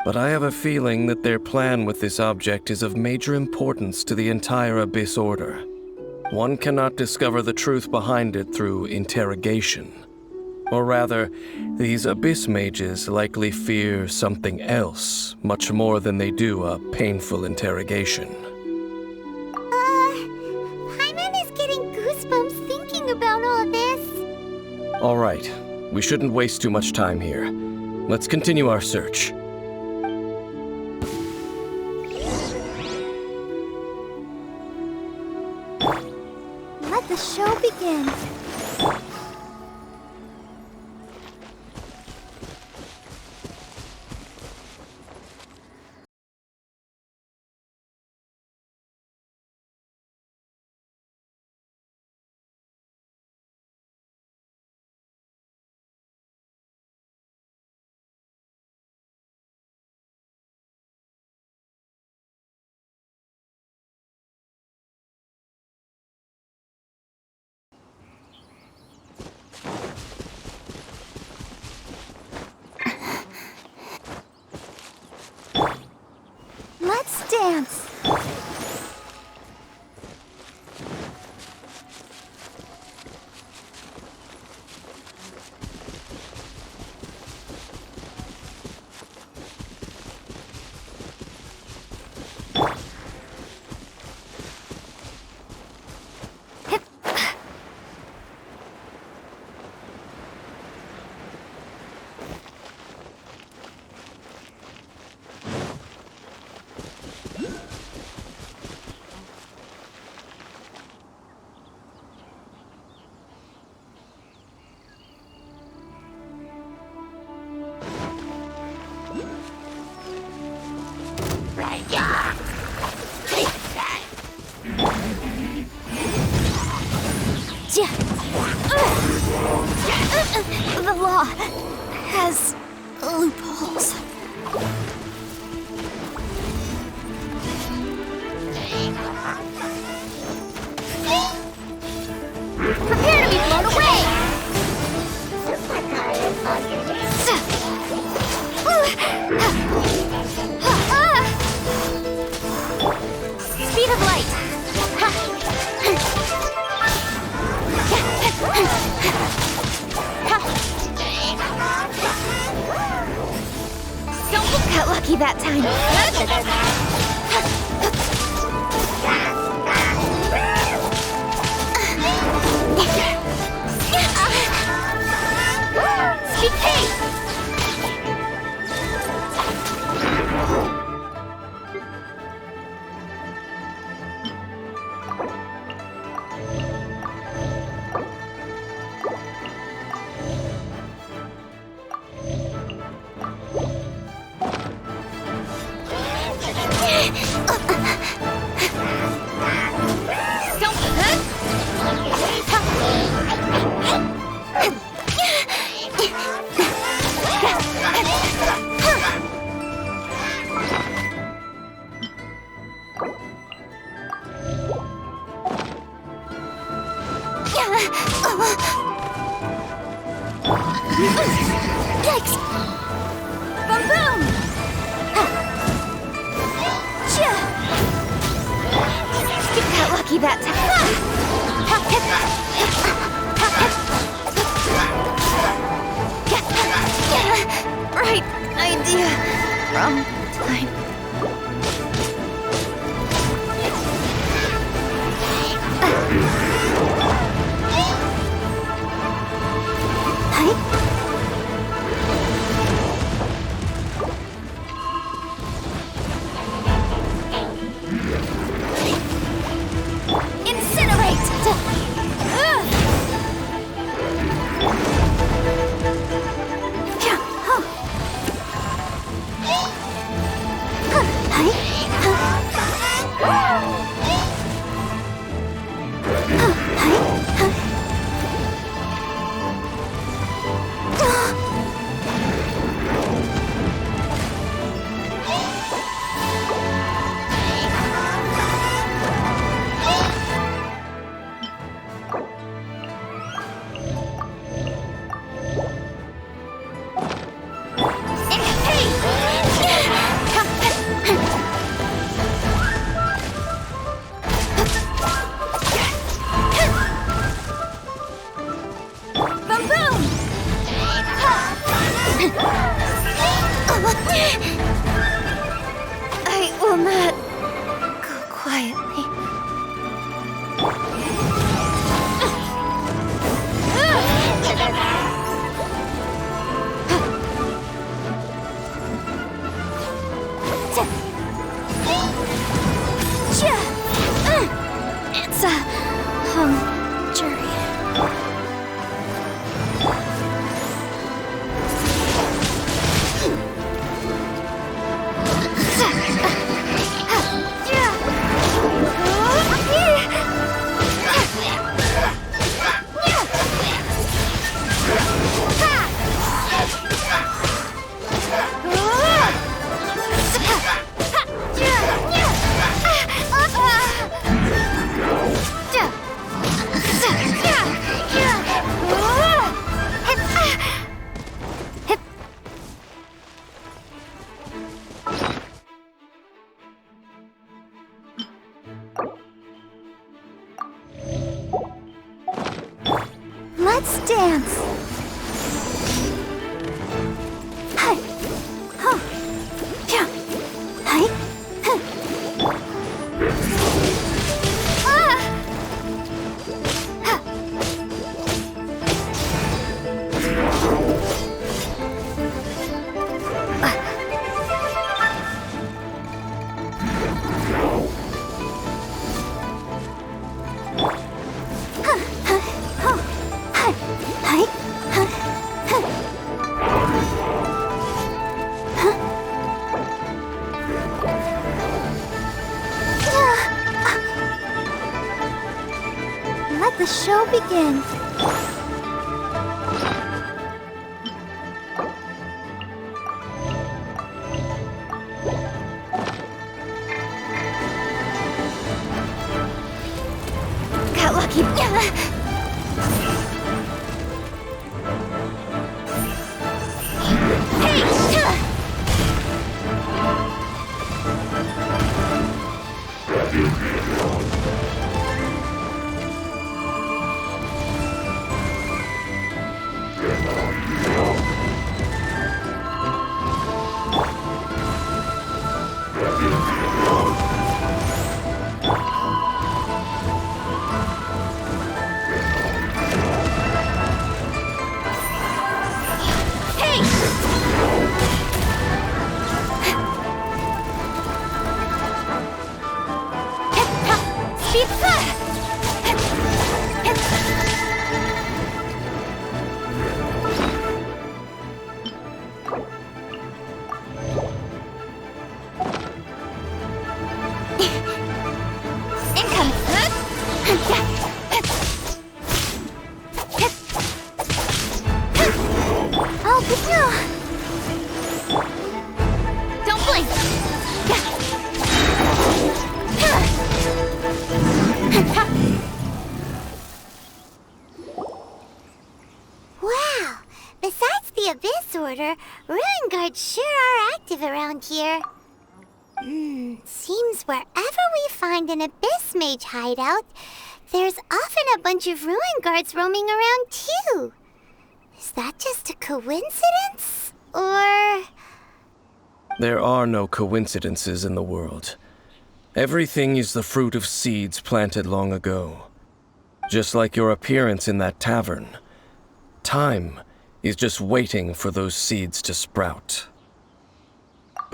but I have a feeling that their plan with this object is of major importance to the entire Abyss Order. One cannot discover the truth behind it through interrogation. Or rather, these Abyss mages likely fear something else, much more than they do a painful interrogation. Paimon is getting goosebumps thinking about all this. All right, we shouldn't waste too much time here. Let's continue our search. Let the show begin. Let's dance. The law has loopholes. Prepare to be blown away! Speed of light! Don't get lucky that time. Speed pace! Yikes! Boom boom! Got lucky that time. Right idea. Wrong time. I will not go quietly. It's a long journey. Let's dance. Hi. Huh. Yeah. Hi. Huh. Ah. Huh. Let the show begin. Got lucky. Don't blink! Order, ruin guards sure are active around here. Seems wherever we find an Abyss Mage hideout, there's often a bunch of ruin guards roaming around too. Is that just a coincidence? Or... There are no coincidences in the world. Everything is the fruit of seeds planted long ago. Just like your appearance in that tavern. Time is just waiting for those seeds to sprout.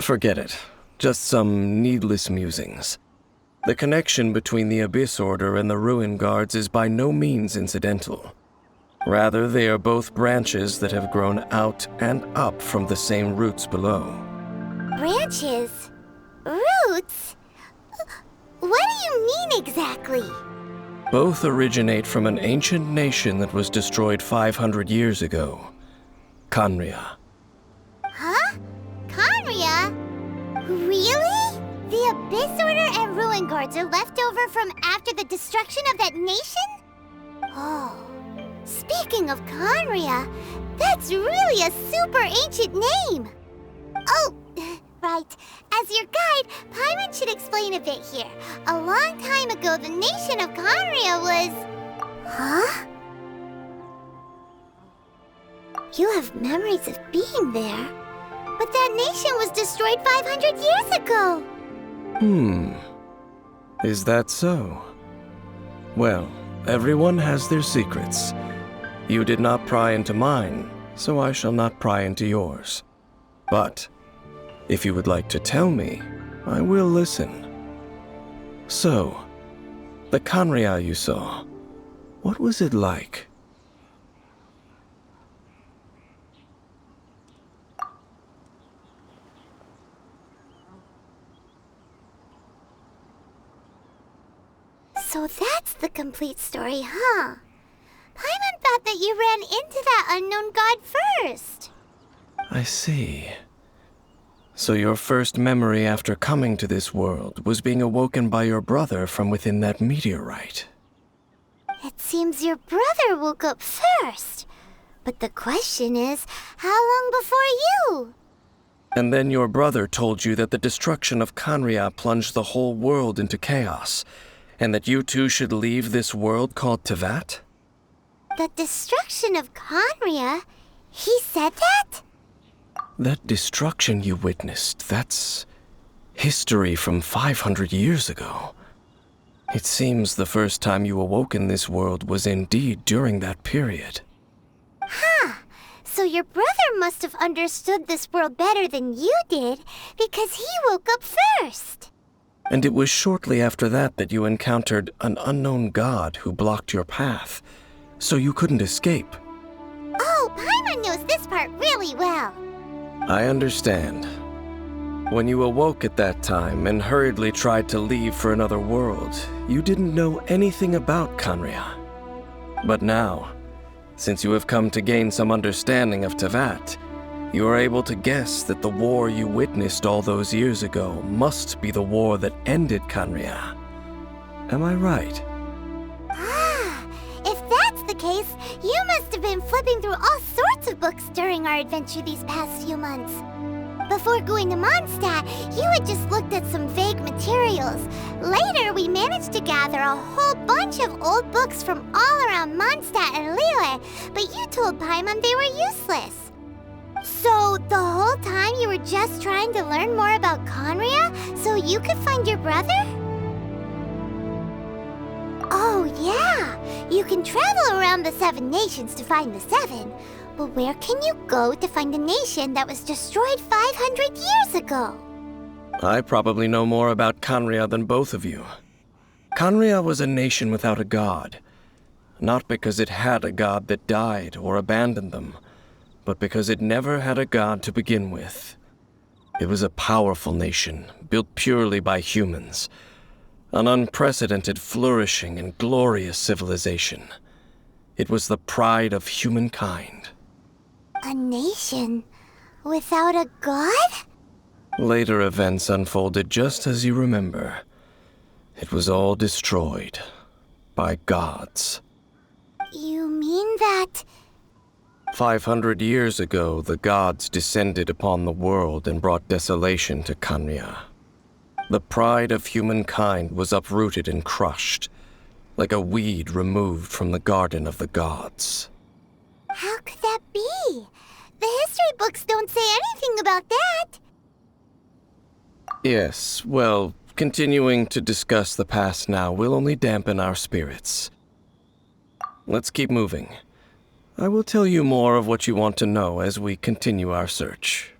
Forget it. Just some needless musings. The connection between the Abyss Order and the Ruin Guards is by no means incidental. Rather, they are both branches that have grown out and up from the same roots below. Branches? Roots? What do you mean exactly? Both originate from an ancient nation that was destroyed 500 years ago. Khaenri'ah. Huh? Khaenri'ah? Really? The Abyss Order and Ruin Guards are left over from after the destruction of that nation? Oh, speaking of Khaenri'ah, that's really a super ancient name. Oh, right. As your guide, Paimon should explain a bit here. A long time ago, the nation of Khaenri'ah was... Huh? You have memories of being there. But that nation was destroyed 500 years ago. Is that so? Well, everyone has their secrets. You did not pry into mine, so I shall not pry into yours. But, if you would like to tell me, I will listen. So, the Khaenri'ah you saw, what was it like? So that's the complete story, huh? Paimon thought that you ran into that unknown god first. I see. So your first memory after coming to this world was being awoken by your brother from within that meteorite. It seems your brother woke up first. But the question is, how long before you? And then your brother told you that the destruction of Khaenri'ah plunged the whole world into chaos, and that you two should leave this world called Teyvat? The destruction of Khaenri'ah? He said that? That destruction you witnessed, that's history from 500 years ago. It seems the first time you awoke in this world was indeed during that period. Huh. So your brother must have understood this world better than you did, because he woke up first. And it was shortly after that that you encountered an unknown god who blocked your path, so you couldn't escape. Oh, Paimon knows this part really well. I understand. When you awoke at that time and hurriedly tried to leave for another world, you didn't know anything about Khaenri'ah. But now, since you have come to gain some understanding of Teyvat, you are able to guess that the war you witnessed all those years ago must be the war that ended Khaenri'ah. Am I right? Ah, if that's the case, you must have been flipping through all sorts of books during our adventure these past few months. Before going to Mondstadt, you had just looked at some vague materials. Later, we managed to gather a whole bunch of old books from all around Mondstadt and Liyue, but you told Paimon they were useless. So, the whole time you were just trying to learn more about Khaenri'ah so you could find your brother? Oh, yeah! You can travel around the 7 nations to find the 7. But where can you go to find a nation that was destroyed 500 years ago? I probably know more about Khaenri'ah than both of you. Khaenri'ah was a nation without a god. Not because it had a god that died or abandoned them, but because it never had a god to begin with. It was a powerful nation, built purely by humans. An unprecedented, flourishing, and glorious civilization. It was the pride of humankind. A nation without a god? Later events unfolded just as you remember. It was all destroyed by gods. You mean that... 500 years ago, the gods descended upon the world and brought desolation to Khaenri'ah. The pride of humankind was uprooted and crushed, like a weed removed from the garden of the gods. How could that be? The history books don't say anything about that. Yes, well, continuing to discuss the past now will only dampen our spirits. Let's keep moving. I will tell you more of what you want to know as we continue our search.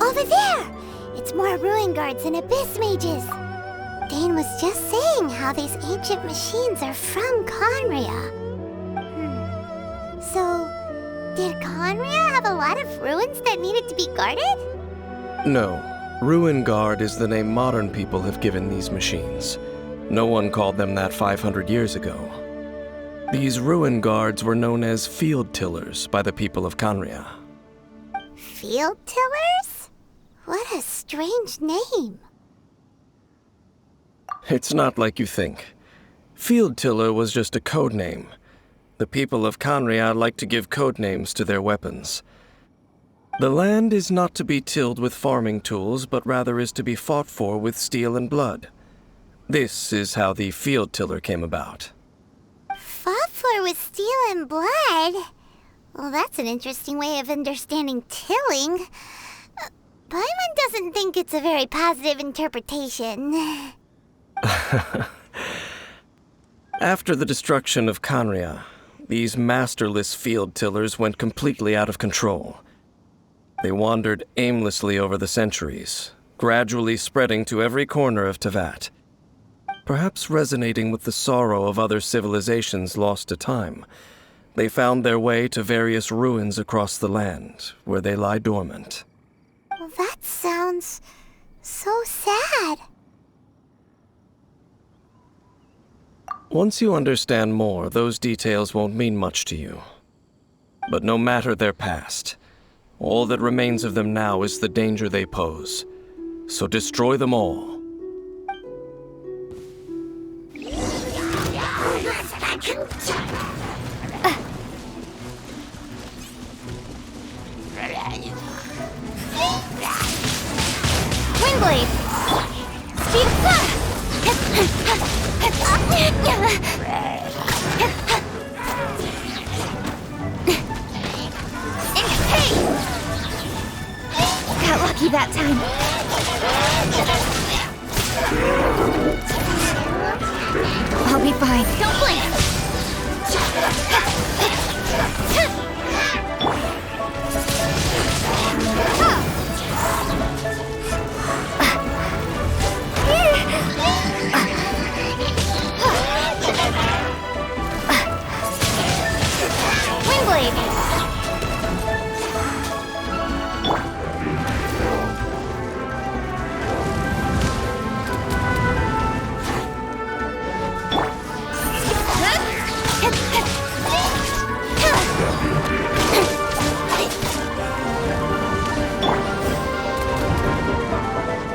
Over there! It's more ruin guards and abyss mages. Dane was just saying how these ancient machines are from Khaenri'ah. So, did Khaenri'ah have a lot of ruins that needed to be guarded? No. Ruin Guard is the name modern people have given these machines. No one called them that 500 years ago. These Ruin Guards were known as Field Tillers by the people of Khaenri'ah. Field Tillers? What a strange name. It's not like you think. Field Tiller was just a code name. The people of Khaenri'ah like to give code names to their weapons. The land is not to be tilled with farming tools, but rather is to be fought for with steel and blood. This is how the Field Tiller came about. Fought for with steel and blood? Well, that's an interesting way of understanding tilling. Paimon doesn't think it's a very positive interpretation. After the destruction of Khaenri'ah, these masterless field tillers went completely out of control. They wandered aimlessly over the centuries, gradually spreading to every corner of Teyvat. Perhaps resonating with the sorrow of other civilizations lost to time, they found their way to various ruins across the land, where they lie dormant. Well, that sounds so sad. Once you understand more, those details won't mean much to you. But no matter their past, All that remains of them now is the danger they pose. So destroy them all. Windblade! Speed Hey! Got lucky that time. I'll be fine. Don't blink! Windblade!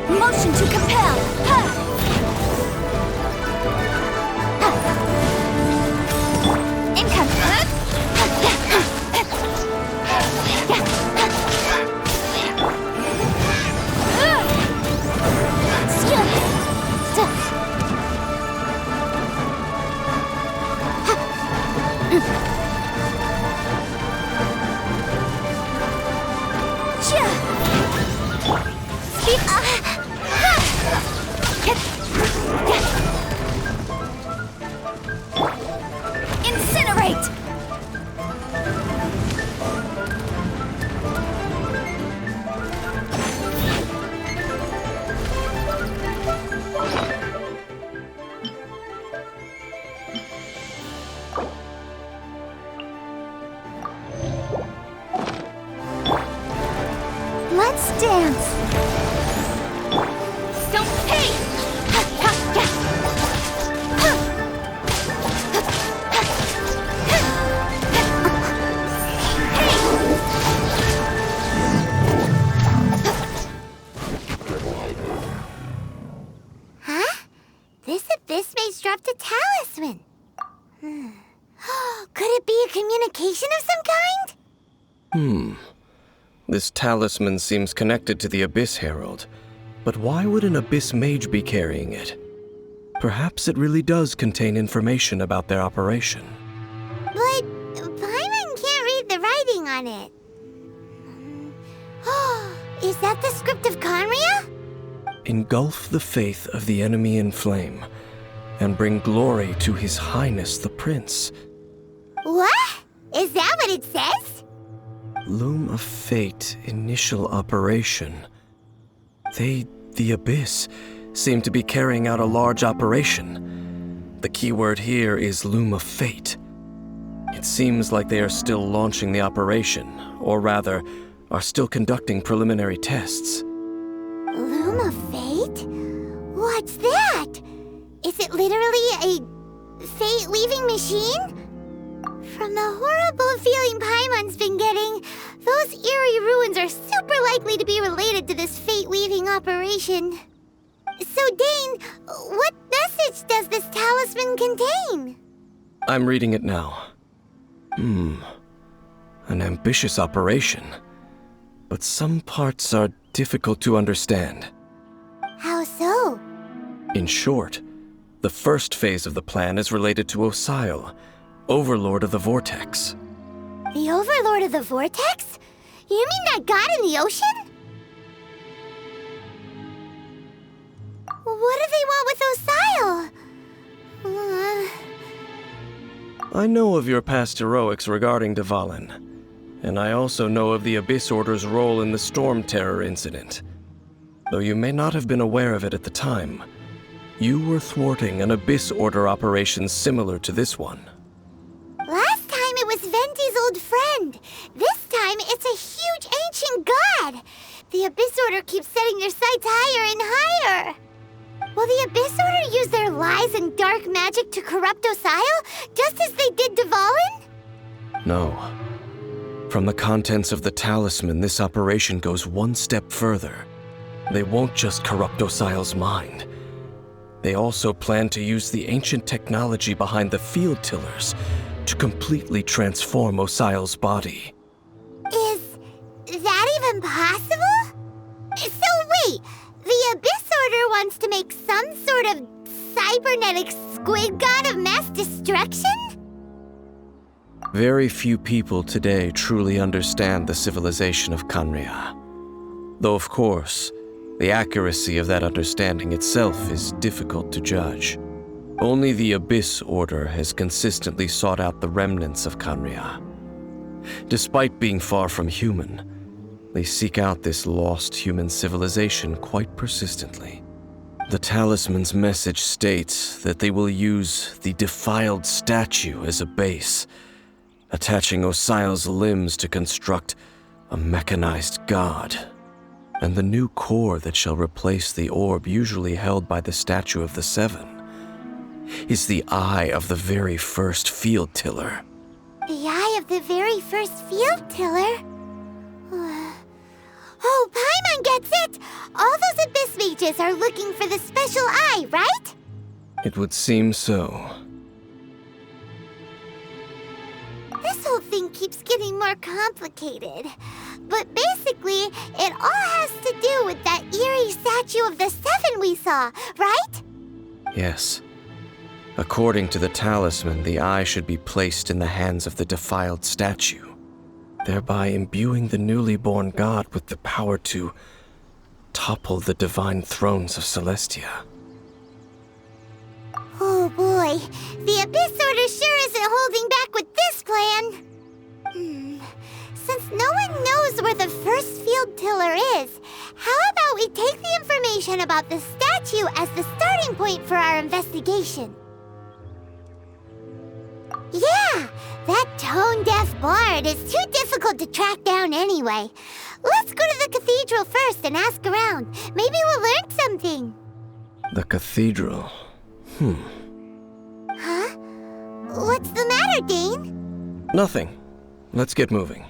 Motion to compel! Income! Incinerate! Let's dance! Don't pay! Huh? This abyss mage dropped a talisman. Could it be a communication of some kind? This talisman seems connected to the Abyss Herald. But why would an Abyss Mage be carrying it? Perhaps it really does contain information about their operation. But Paimon can't read the writing on it. Is that the script of Conria? Engulf the faith of the enemy in flame, and bring glory to His Highness the Prince. What? Is that what it says? Loom of Fate, initial operation. They, the Abyss, seem to be carrying out a large operation. The keyword here is Loom of Fate. It seems like they are still launching the operation, or rather, are still conducting preliminary tests. Loom of Fate? What's that? Is it literally a fate-weaving machine? From the horrible feeling Paimon's been getting, those eerie ruins are super likely to be related to this fate-weaving operation. So, Dane, what message does this talisman contain? I'm reading it now. An ambitious operation. But some parts are difficult to understand. How so? In short, the first phase of the plan is related to Osile, Overlord of the Vortex. The Overlord of the Vortex? You mean that god in the ocean? What do they want with Osile? I know of your past heroics regarding Dvalin, and I also know of the Abyss Order's role in the Storm Terror incident. Though you may not have been aware of it at the time, you were thwarting an Abyss Order operation similar to this one. Last time it was Venti's old friend. This time it's a huge ancient god. The Abyss Order keeps setting their sights higher and higher. Will the Abyss Order use their lies and dark magic to corrupt Osile, just as they did Dvalin? No. From the contents of the talisman, this operation goes one step further. They won't just corrupt Osial's mind. They also plan to use the ancient technology behind the field tillers to completely transform Osial's body. Is that even possible? So wait, the Abyss Order wants to make some sort of cybernetic squid god of mass destruction? Very few people today truly understand the civilization of Khaenri'ah. Though, of course, the accuracy of that understanding itself is difficult to judge. Only the Abyss Order has consistently sought out the remnants of Khaenri'ah. Despite being far from human, they seek out this lost human civilization quite persistently. The talisman's message states that they will use the defiled statue as a base, attaching Osial's limbs to construct a mechanized god. And the new core that shall replace the orb usually held by the statue of the Seven is the eye of the very first field tiller. The eye of the very first field tiller? Oh, Paimon gets it! All those Abyss mages are looking for the special eye, right? It would seem so. This whole thing keeps getting more complicated. But basically, it all has to do with that eerie statue of the Seven we saw, right? Yes. According to the talisman, the eye should be placed in the hands of the defiled statue, thereby imbuing the newly born god with the power to topple the divine thrones of Celestia. Oh boy, the Abyss Order sure isn't holding back with this plan. Since no one knows where the first field tiller is, how about we take the information about the statue as the starting point for our investigation? Yeah, that tone-deaf bard is too difficult to track down anyway. Let's go to the cathedral first and ask around. Maybe we'll learn something. The cathedral. Huh? What's the matter, Dane? Nothing. Let's get moving.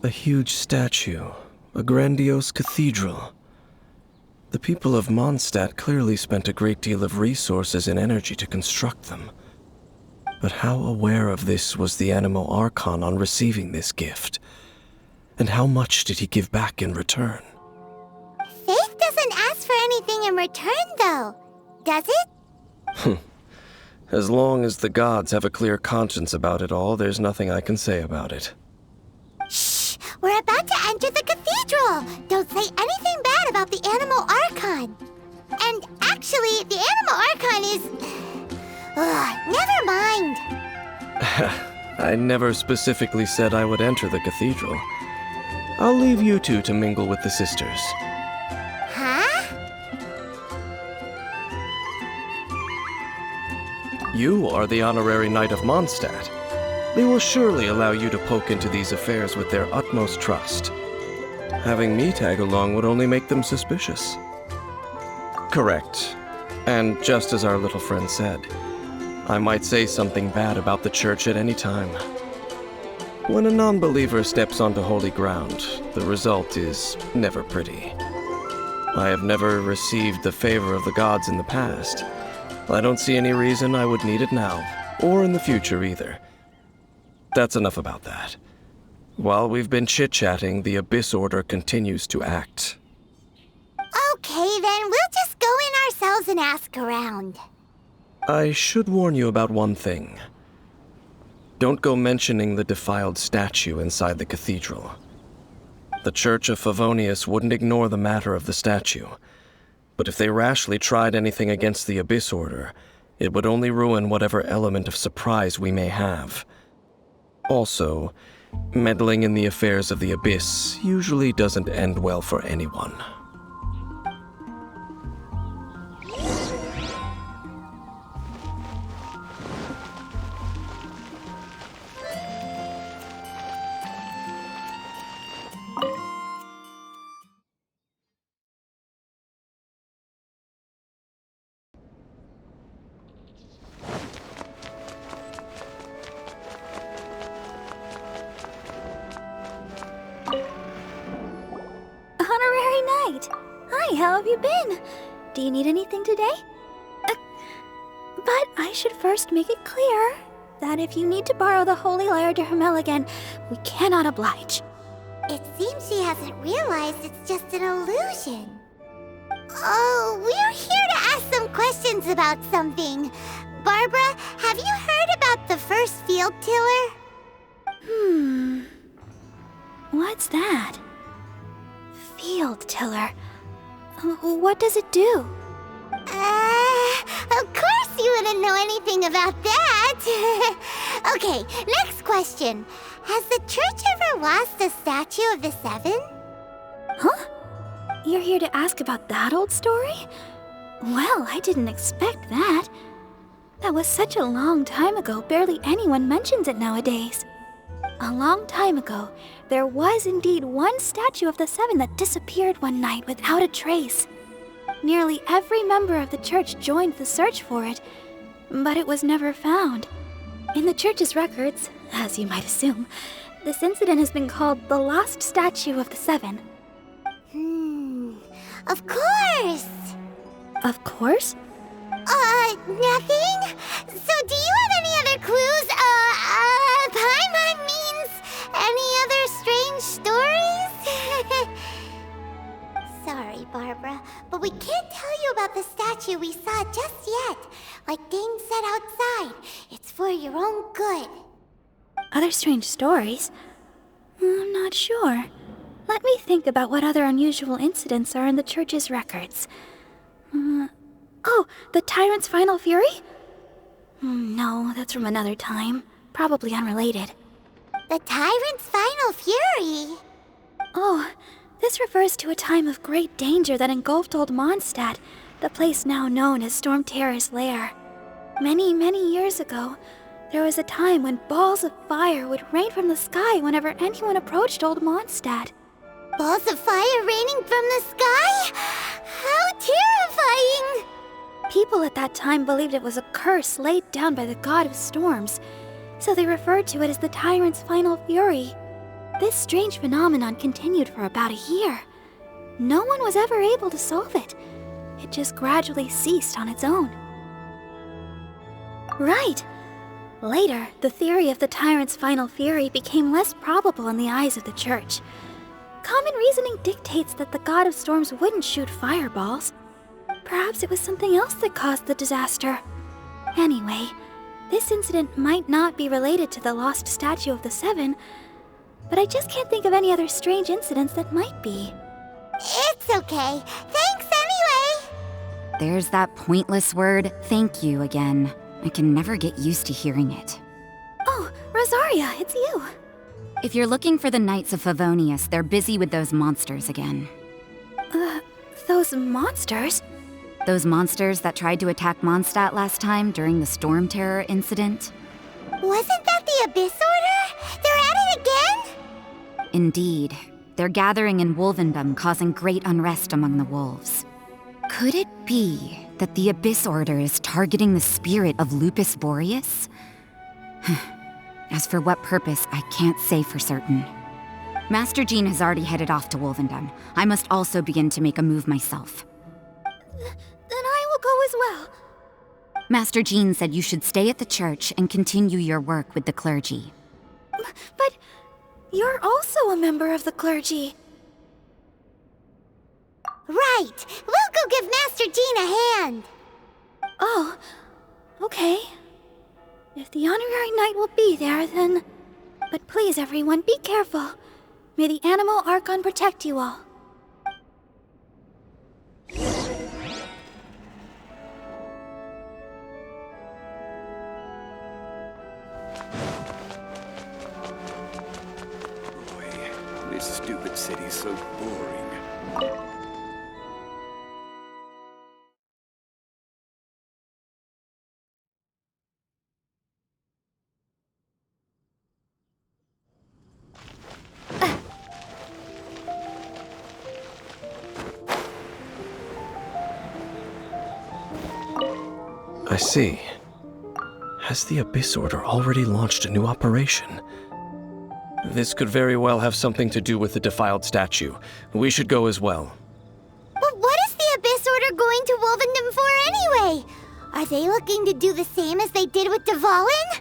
A huge statue, a grandiose cathedral. The people of Mondstadt clearly spent a great deal of resources and energy to construct them. But how aware of this was the Animo Archon on receiving this gift? And how much did he give back in return? Faith doesn't ask for anything in return, though, does it? As long as the gods have a clear conscience about it all, there's nothing I can say about it. Shh! We're about to enter the cathedral! Don't say anything bad about the Animo Archon! And actually, the Animo Archon is... never mind! I never specifically said I would enter the cathedral. I'll leave you two to mingle with the sisters. Huh? You are the honorary knight of Mondstadt. They will surely allow you to poke into these affairs with their utmost trust. Having me tag along would only make them suspicious. Correct. And just as our little friend said, I might say something bad about the church at any time. When a non-believer steps onto holy ground, the result is never pretty. I have never received the favor of the gods in the past. I don't see any reason I would need it now, or in the future either. That's enough about that. While we've been chit-chatting, the Abyss Order continues to act. Okay, then we'll just go in ourselves and ask around. I should warn you about one thing. Don't go mentioning the defiled statue inside the cathedral. The Church of Favonius wouldn't ignore the matter of the statue, but if they rashly tried anything against the Abyss Order, it would only ruin whatever element of surprise we may have. Also, meddling in the affairs of the Abyss usually doesn't end well for anyone. Honorary Knight! Hi, how have you been? Do you need anything today? But I should first make it clear that if you need to borrow the Holy Lyre to Hermel again, we cannot oblige. It seems she hasn't realized it's just an illusion. Oh, we're here to ask some questions about something. Barbara, have you heard about the first field tiller? What's that? Field tiller. What does it do? Of course you wouldn't know anything about that. Okay, next question. Has the church ever lost a statue of the Seven? Huh? You're here to ask about that old story? Well, I didn't expect that. That was such a long time ago, barely anyone mentions it nowadays. A long time ago, there was indeed one statue of the Seven that disappeared one night without a trace. Nearly every member of the church joined the search for it, but it was never found. In the church's records, as you might assume, this incident has been called the Lost Statue of the Seven. Of course! Of course? Nothing? So do you have any other clues? Paimon means any other strange stories? Sorry, Barbara, but we can't tell you about the statue we saw just yet. Like Dane said outside, it's for your own good. Other strange stories? I'm not sure. Let me think about what other unusual incidents are in the church's records. Oh, the Tyrant's Final Fury? No, that's from another time. Probably unrelated. The Tyrant's Final Fury? Oh, this refers to a time of great danger that engulfed Old Mondstadt, the place now known as Storm Terror's lair. Many, many years ago, there was a time when balls of fire would rain from the sky whenever anyone approached Old Mondstadt. Balls of fire raining from the sky? How terrifying! People at that time believed it was a curse laid down by the god of storms, so they referred to it as the Tyrant's Final Fury. This strange phenomenon continued for about a year. No one was ever able to solve it. It just gradually ceased on its own. Right. Later, the theory of the tyrant's final fury became less probable in the eyes of the church. Common reasoning dictates that the god of storms wouldn't shoot fireballs. Perhaps it was something else that caused the disaster. Anyway, this incident might not be related to the lost statue of the Seven, but I just can't think of any other strange incidents that might be. It's okay. Thanks anyway. There's that pointless word, thank you, again. I can never get used to hearing it. Oh, Rosaria, it's you. If you're looking for the Knights of Favonius, they're busy with those monsters again. Those monsters? Those monsters that tried to attack Mondstadt last time during the Storm Terror incident? Wasn't that the Abyss Order? They're at it again? Indeed. They're gathering in Wolvendom, causing great unrest among the wolves. Could it be that the Abyss Order is targeting the spirit of Lupus Boreas? As for what purpose, I can't say for certain. Master Jean has already headed off to Wolvendom. I must also begin to make a move myself. Then I will go as well. Master Jean said you should stay at the church and continue your work with the clergy. But you're also a member of the clergy. Right. We'll go give Master Jean a hand. Oh, okay. If the honorary knight will be there, then... But please, everyone, be careful. May the Animal Archon protect you all. Boy, this stupid city's so boring. I see. Has the Abyss Order already launched a new operation? This could very well have something to do with the defiled statue. We should go as well. But what is the Abyss Order going to Wolvendom for anyway? Are they looking to do the same as they did with Dvalin?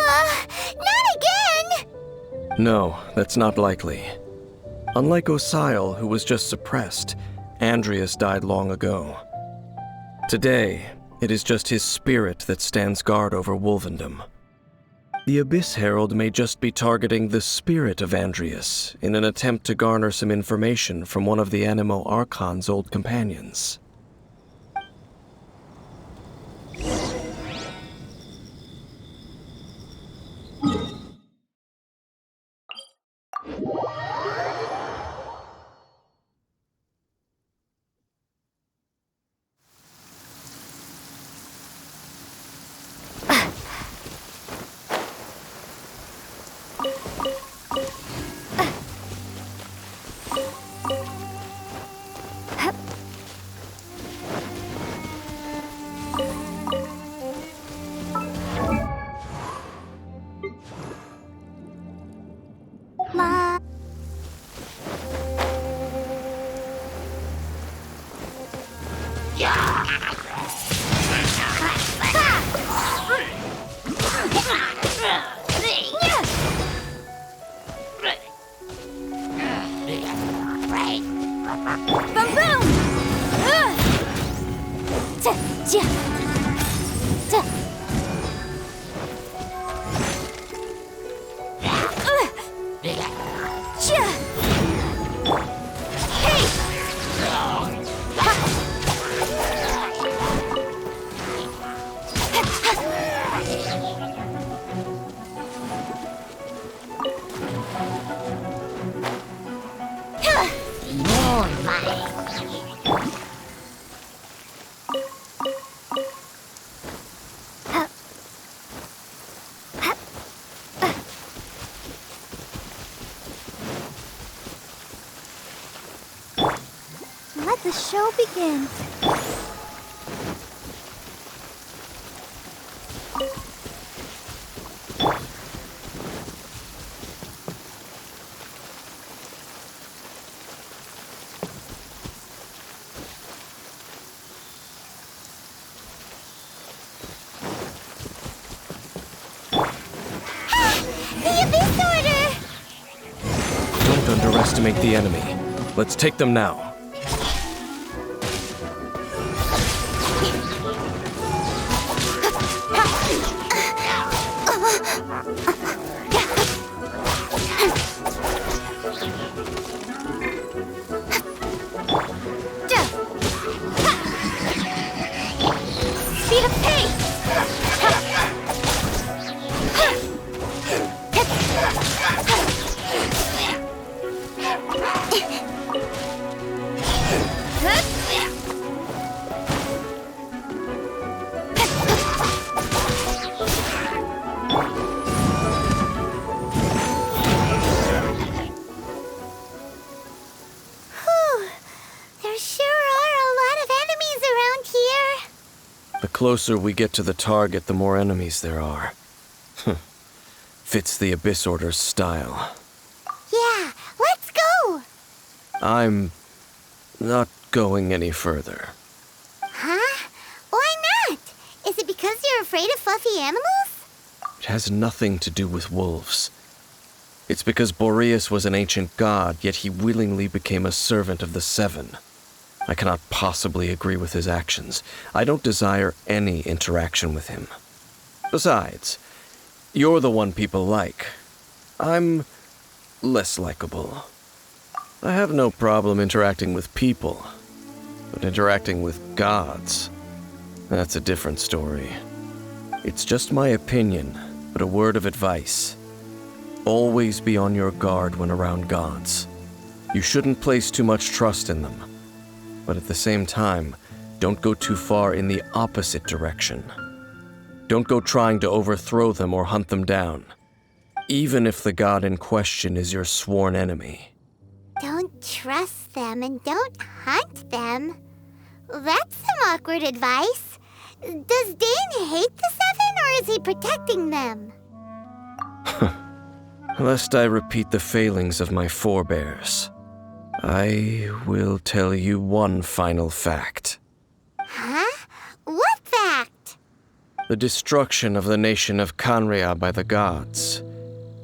Not again! No, that's not likely. Unlike Osile, who was just suppressed, Andreas died long ago. Today, it is just his spirit that stands guard over Wolvendom. The Abyss Herald may just be targeting the spirit of Andreas in an attempt to garner some information from one of the Animo Archon's old companions. Let the show begin. underestimate the enemy. Let's take them now. Speed of pace! There sure are a lot of enemies around here. The closer we get to the target, the more enemies there are. Fits the Abyss Order's style. Yeah, let's go! I'm not going any further. Huh? Why not? Is it because you're afraid of fluffy animals? It has nothing to do with wolves. It's because Boreas was an ancient god, yet he willingly became a servant of the Seven. I cannot possibly agree with his actions. I don't desire any interaction with him. Besides, you're the one people like. I'm less likable. I have no problem interacting with people, but interacting with gods, that's a different story. It's just my opinion, but a word of advice. Always be on your guard when around gods. You shouldn't place too much trust in them, but at the same time, don't go too far in the opposite direction. Don't go trying to overthrow them or hunt them down, even if the god in question is your sworn enemy. Don't trust them and don't hunt them. That's some awkward advice. Does Dane hate the Seven, or is he protecting them? Lest I repeat the failings of my forebears, I will tell you one final fact. Huh? What fact? The destruction of the nation of Canria by the gods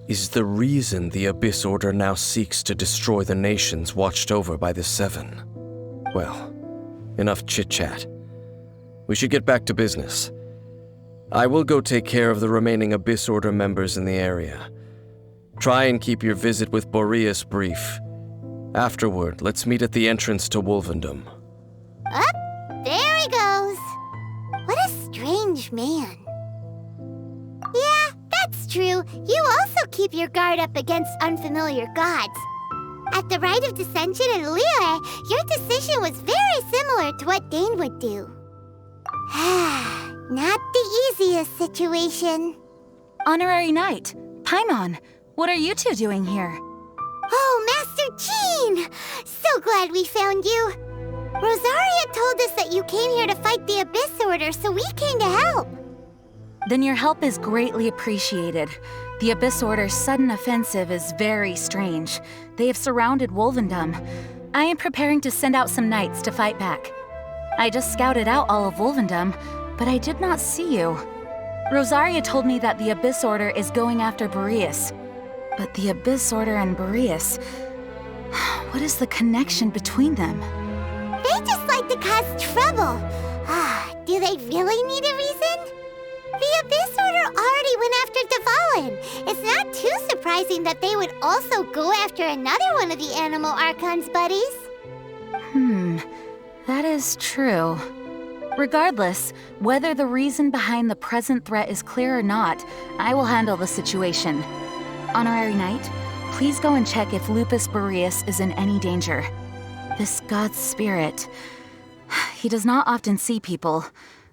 is the reason the Abyss Order now seeks to destroy the nations watched over by the Seven. Well, enough chit-chat. We should get back to business. I will go take care of the remaining Abyss Order members in the area. Try and keep your visit with Boreas brief. Afterward, let's meet at the entrance to Wolvendom. Up, there he goes. What a strange man. Yeah, that's true. You also keep your guard up against unfamiliar gods. At the Rite of Dissension in Liyue, your decision was very similar to what Dane would do. Not the easiest situation. Honorary Knight, Paimon, what are you two doing here? Oh, Master Jean! So glad we found you. Rosaria told us that you came here to fight the Abyss Order, so we came to help. Then your help is greatly appreciated. The Abyss Order's sudden offensive is very strange. They have surrounded Wolvendom. I am preparing to send out some knights to fight back. I just scouted out all of Wolvendom, but I did not see you. Rosaria told me that the Abyss Order is going after Boreas. But the Abyss Order and Boreas... what is the connection between them? They just like to cause trouble. Do they really need a reason? The Abyss Order already went after Dvalin. It's not too surprising that they would also go after another one of the Animal Archon's buddies. That is true. Regardless, whether the reason behind the present threat is clear or not, I will handle the situation. Honorary Knight, please go and check if Lupus Boreas is in any danger. This god's spirit... he does not often see people,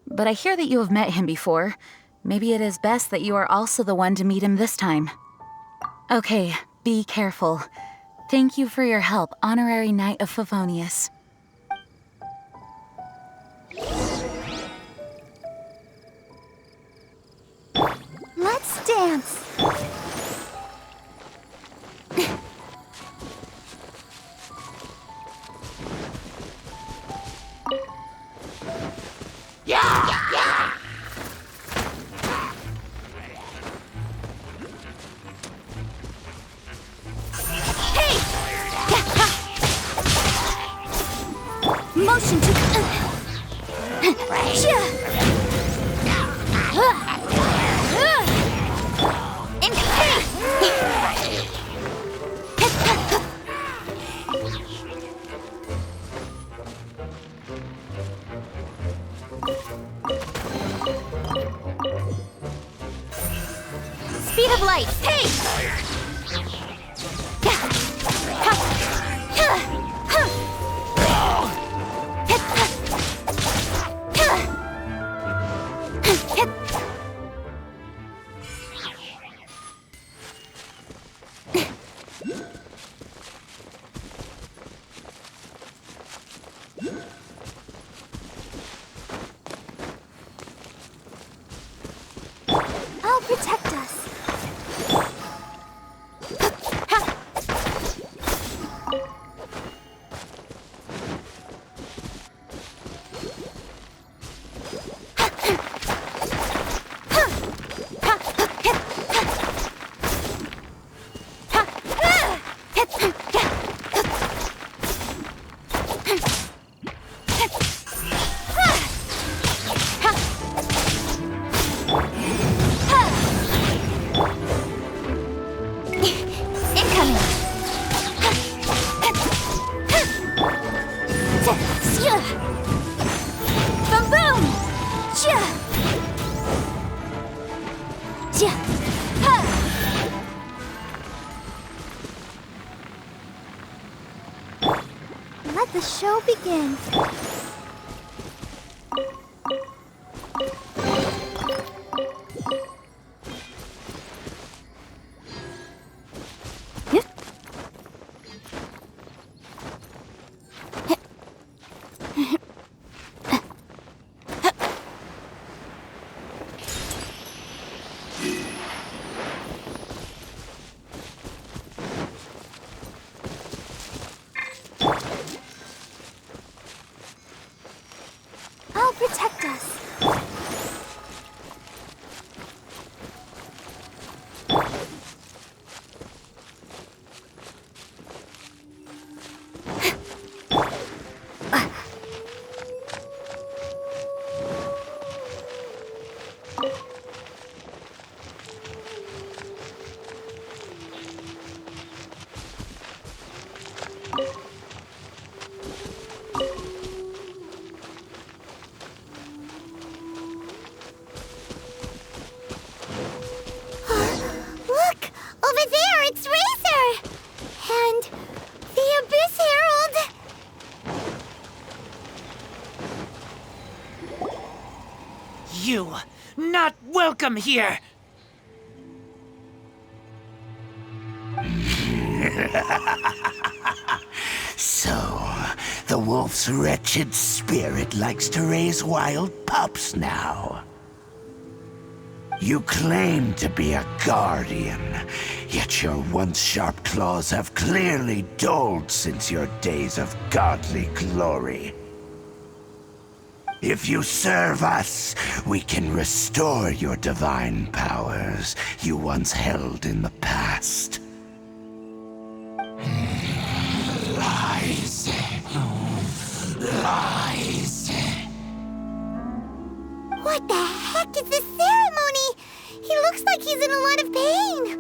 but I hear that you have met him before. Maybe it is best that you are also the one to meet him this time. Okay, be careful. Thank you for your help, Honorary Knight of Favonius. Let's dance. Hey! of light! Hey! I'll protect us. Let the show begin. I'll protect us. Look! Over there, it's Razor! And the Abyss Herald! You, not welcome here! So, the wolf's wretched spirit likes to raise wild pups now. You claim to be a guardian, yet your once sharp claws have clearly dulled since your days of godly glory. If you serve us, we can restore your divine powers you once held in the past. Lies. Lies. What the heck is this ceremony? He looks like he's in a lot of pain.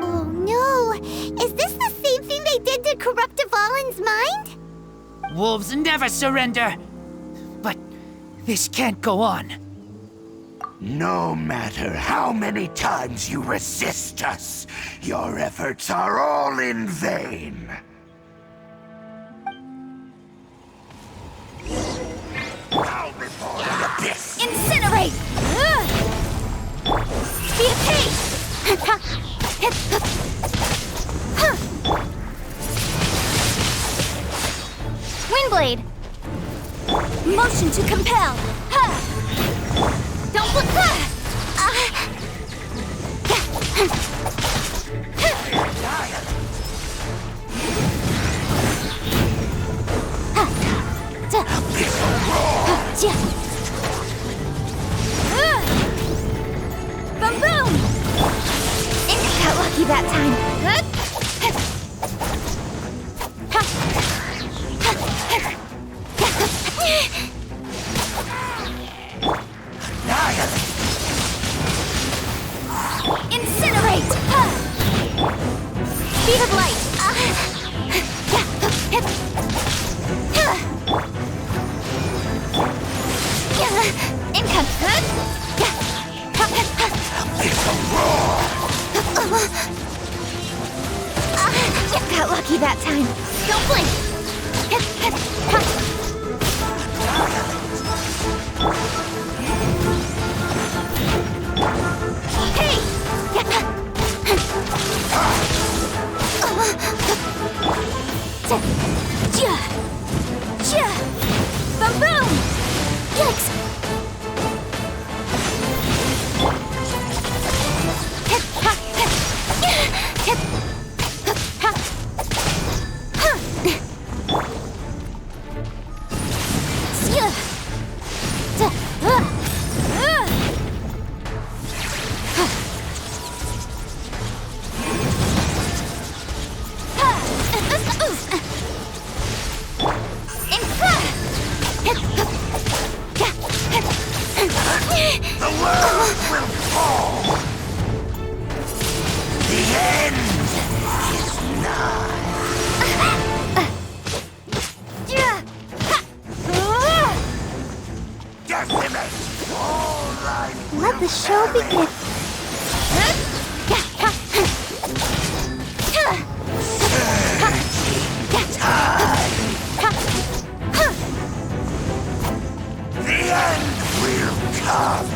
Oh no! Is this the same thing they did to corrupt Dvalin's mind? Wolves never surrender! But this can't go on. No matter how many times you resist us, your efforts are all in vain. Bow before the abyss! Incinerate! Speed of pace! Windblade! Motion to compel! Don't look! Boom boom! It got lucky that time. Incinerate! Speed of light! Income! lucky that time. Don't blink! Hey! Boom boom! Yikes! The world will fall. The end is nigh. Decimate all life. Let the show begin. The end will come.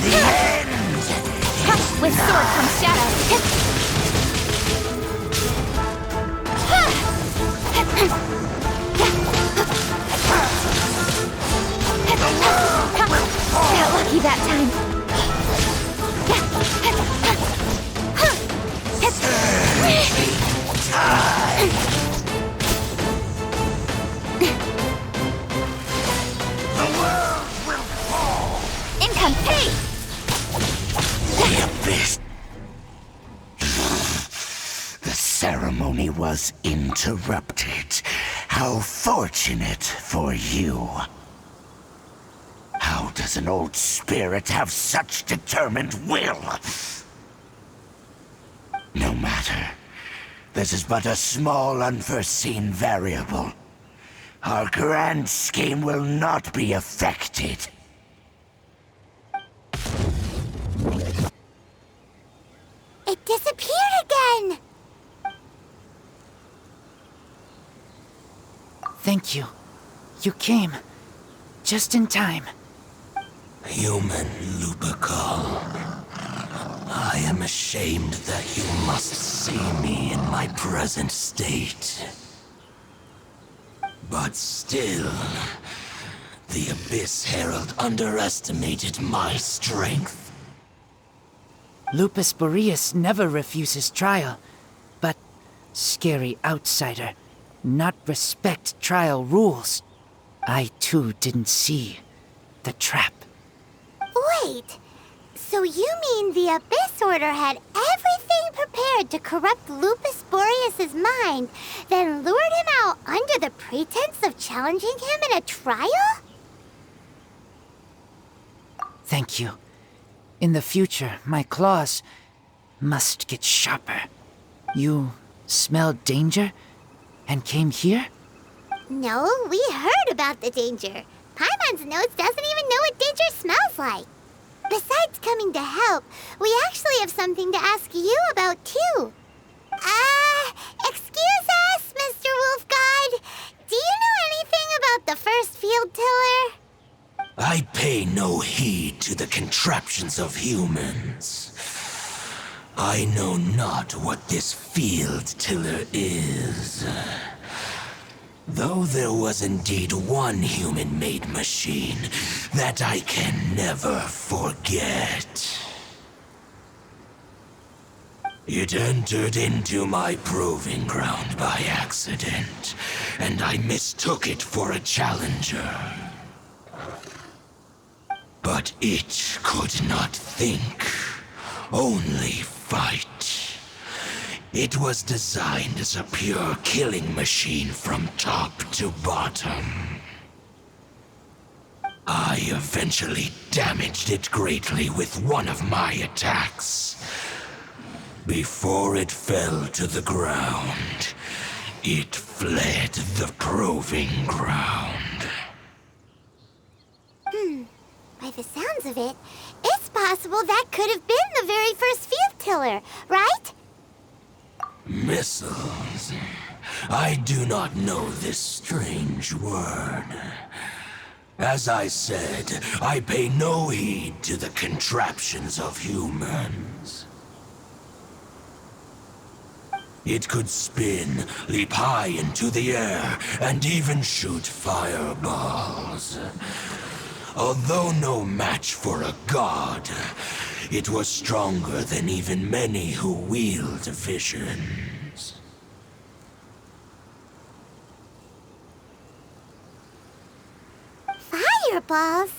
The end. With sword comes shadow. Got lucky that time. The world will fall. Income, hey! The abyss. The ceremony was interrupted. How fortunate for you. How does an old spirit have such determined will? No matter. This is but a small unforeseen variable. Our grand scheme will not be affected. It disappeared again! Thank you. You came. Just in time. Human Lupercal. I am ashamed that you must see me in my present state. But still, the Abyss Herald underestimated my strength. Lupus Boreas never refuses trial, but scary outsider, not respect trial rules. I too didn't see the trap. Wait, so you mean the Abyss Order had everything prepared to corrupt Lupus Boreas' mind, then lured him out under the pretense of challenging him in a trial? Thank you. In the future, my claws must get sharper. You smelled danger and came here? No, we heard about the danger. Paimon's nose doesn't even know what danger smells like. Besides coming to help, we actually have something to ask you about, too. Excuse us, Mr. Wolf God. Do you know anything about the first field tiller? I pay no heed to the contraptions of humans. I know not what this field tiller is. Though there was indeed one human-made machine that I can never forget. It entered into my proving ground by accident, and I mistook it for a challenger. But it could not think, only fight. It was designed as a pure killing machine from top to bottom. I eventually damaged it greatly with one of my attacks. Before it fell to the ground, it fled the proving ground. By the sound sounds of it, it's possible that could have been the very first field tiller, right? Missiles. I do not know this strange word. As I said, I pay no heed to the contraptions of humans. It could spin, leap high into the air, and even shoot fireballs. Although no match for a god, it was stronger than even many who wield visions. Fireballs?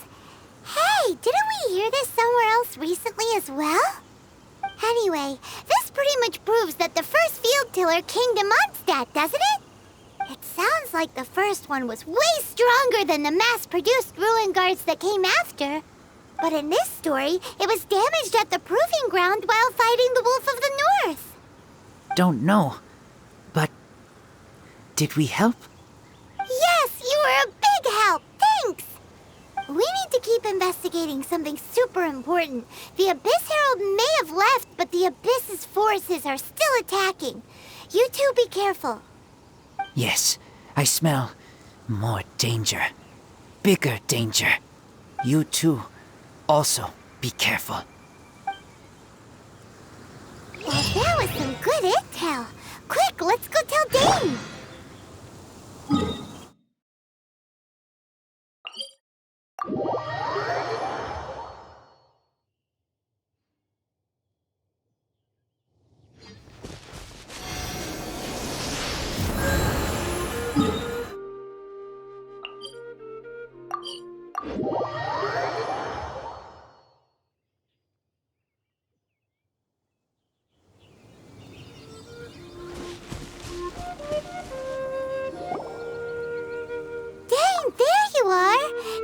Hey, didn't we hear this somewhere else recently as well? Anyway, this pretty much proves that the first field tiller came to Mondstadt, doesn't it? It sounds like the first one was way stronger than the mass-produced ruin guards that came after. But in this story, it was damaged at the proving ground while fighting the Wolf of the North. Don't know. But did we help? Yes, you were a big help. Thanks. We need to keep investigating something super important. The Abyss Herald may have left, but the Abyss's forces are still attacking. You two be careful. Yes, I smell more danger. Bigger danger. You too. Also, be careful. Well, that was some good intel. Quick, let's go tell Dane.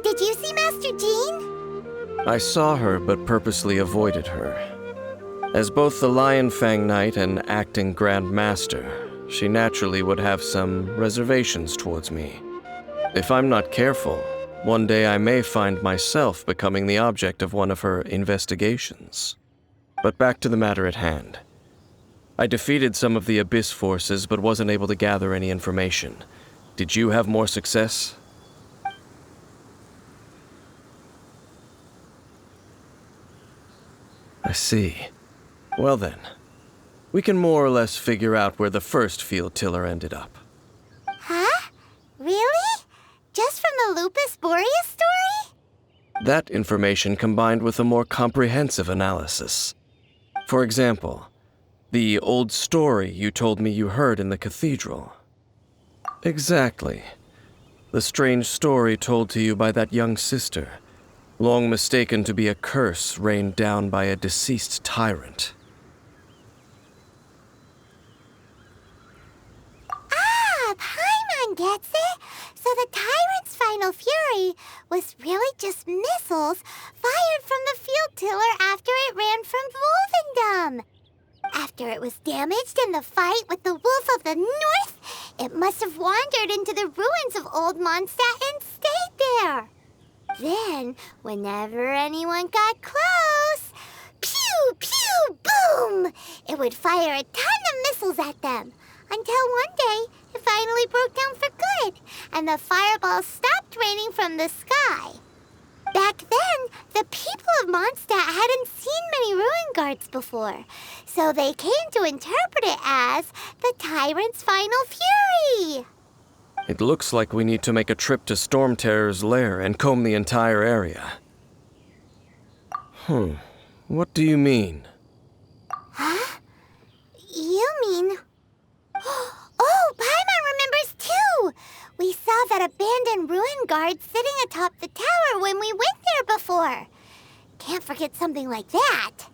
Did you see Master Jean? I saw her, but purposely avoided her. As both the Lion Fang Knight and acting Grand Master, she naturally would have some reservations towards me. If I'm not careful, one day I may find myself becoming the object of one of her investigations. But back to the matter at hand. I defeated some of the Abyss forces, but wasn't able to gather any information. Did you have more success? I see. Well then, we can more or less figure out where the first field tiller ended up. Huh? Really? Just from the Lupus Boreas story? That information combined with a more comprehensive analysis. For example, the old story you told me you heard in the cathedral. Exactly. The strange story told to you by that young sister, long mistaken to be a curse rained down by a deceased tyrant. Ah, Paimon gets it! So the tyrant's final fury was really just missiles fired from the field tiller after it ran from Wolvendom. After it was damaged in the fight with the Wolf of the North, it must have wandered into the ruins of Old Mondstadt and stayed there. Then, whenever anyone got close, pew, pew, boom! It would fire a ton of missiles at them. Until one day, it finally broke down for good, and the fireballs stopped raining from the sky. Back then, the people of Mondstadt hadn't seen many ruin guards before, so they came to interpret it as the tyrant's final fury. It looks like we need to make a trip to Storm Terror's lair and comb the entire area. What do you mean? Huh? You mean... Oh, Paimon remembers too! We saw that abandoned ruin guard sitting atop the tower when we went there before. Can't forget something like that.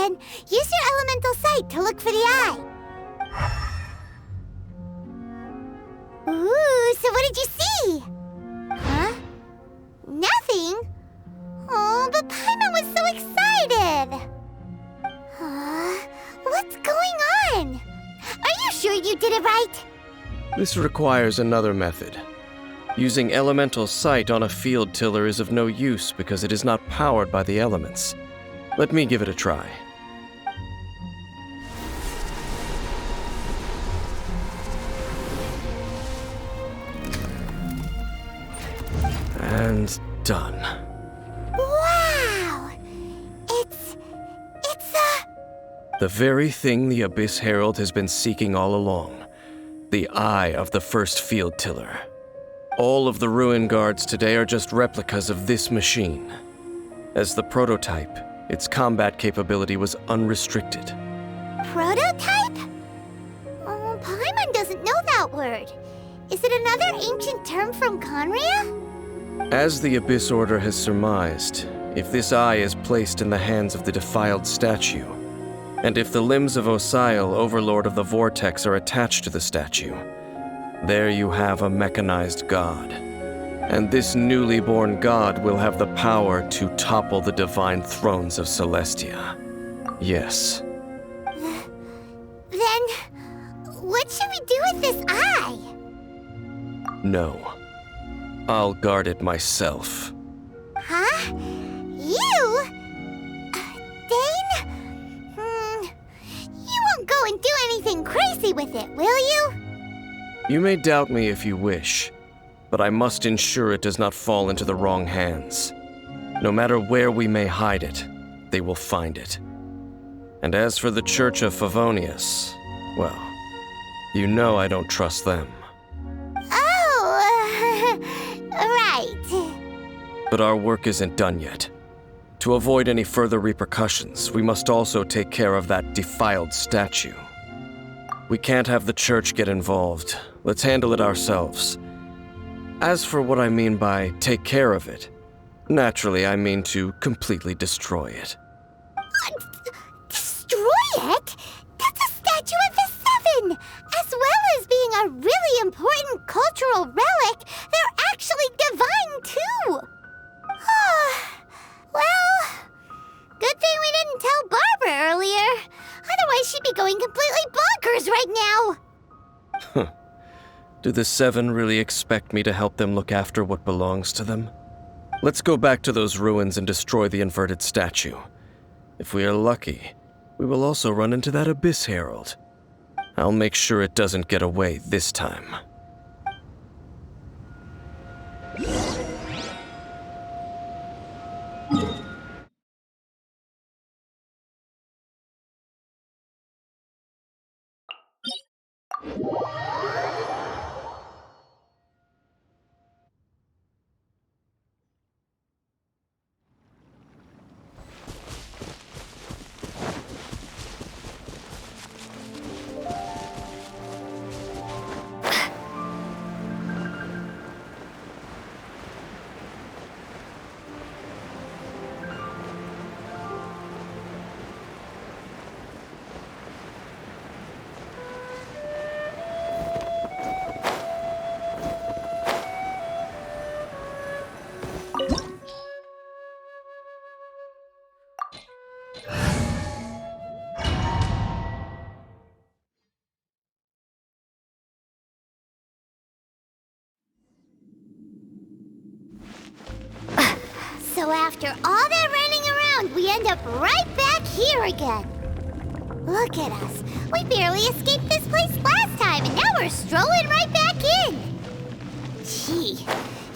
then use your elemental sight to look for the eye. Ooh, so what did you see? Huh? Nothing? Oh, but Paimon was so excited! What's going on? Are you sure you did it right? This requires another method. Using elemental sight on a field tiller is of no use because it is not powered by the elements. Let me give it a try. And done. Wow! It's the very thing the Abyss Herald has been seeking all along. The eye of the first field tiller. All of the ruin guards today are just replicas of this machine. As the prototype, its combat capability was unrestricted. prototype? Oh, Paimon doesn't know that word. Is it another ancient term from Conria? As the Abyss Order has surmised, if this eye is placed in the hands of the defiled statue, and if the limbs of Osiel, Overlord of the Vortex, are attached to the statue, there you have a mechanized god. And this newly born god will have the power to topple the divine thrones of Celestia. Yes. Then, what should we do with this eye? No. I'll guard it myself. Huh? You? Dane? You won't go and do anything crazy with it, will you? You may doubt me if you wish, but I must ensure it does not fall into the wrong hands. No matter where we may hide it, they will find it. And as for the Church of Favonius, well, you know I don't trust them. Oh, right. But our work isn't done yet. To avoid any further repercussions, we must also take care of that defiled statue. We can't have the church get involved. Let's handle it ourselves. As for what I mean by take care of it, naturally I mean to completely destroy it. Destroy it? That's a statue of the Seven! As well as being a really important cultural relic, they're actually divine too! Well, good thing we didn't tell Barbara earlier. Otherwise she'd be going completely bonkers right now! Do the Seven really expect me to help them look after what belongs to them? Let's go back to those ruins and destroy the inverted statue. If we are lucky, we will also run into that Abyss Herald. I'll make sure it doesn't get away this time. So after all that running around, we end up right back here again. Look at us. We barely escaped this place last time, and now we're strolling right back in. Gee,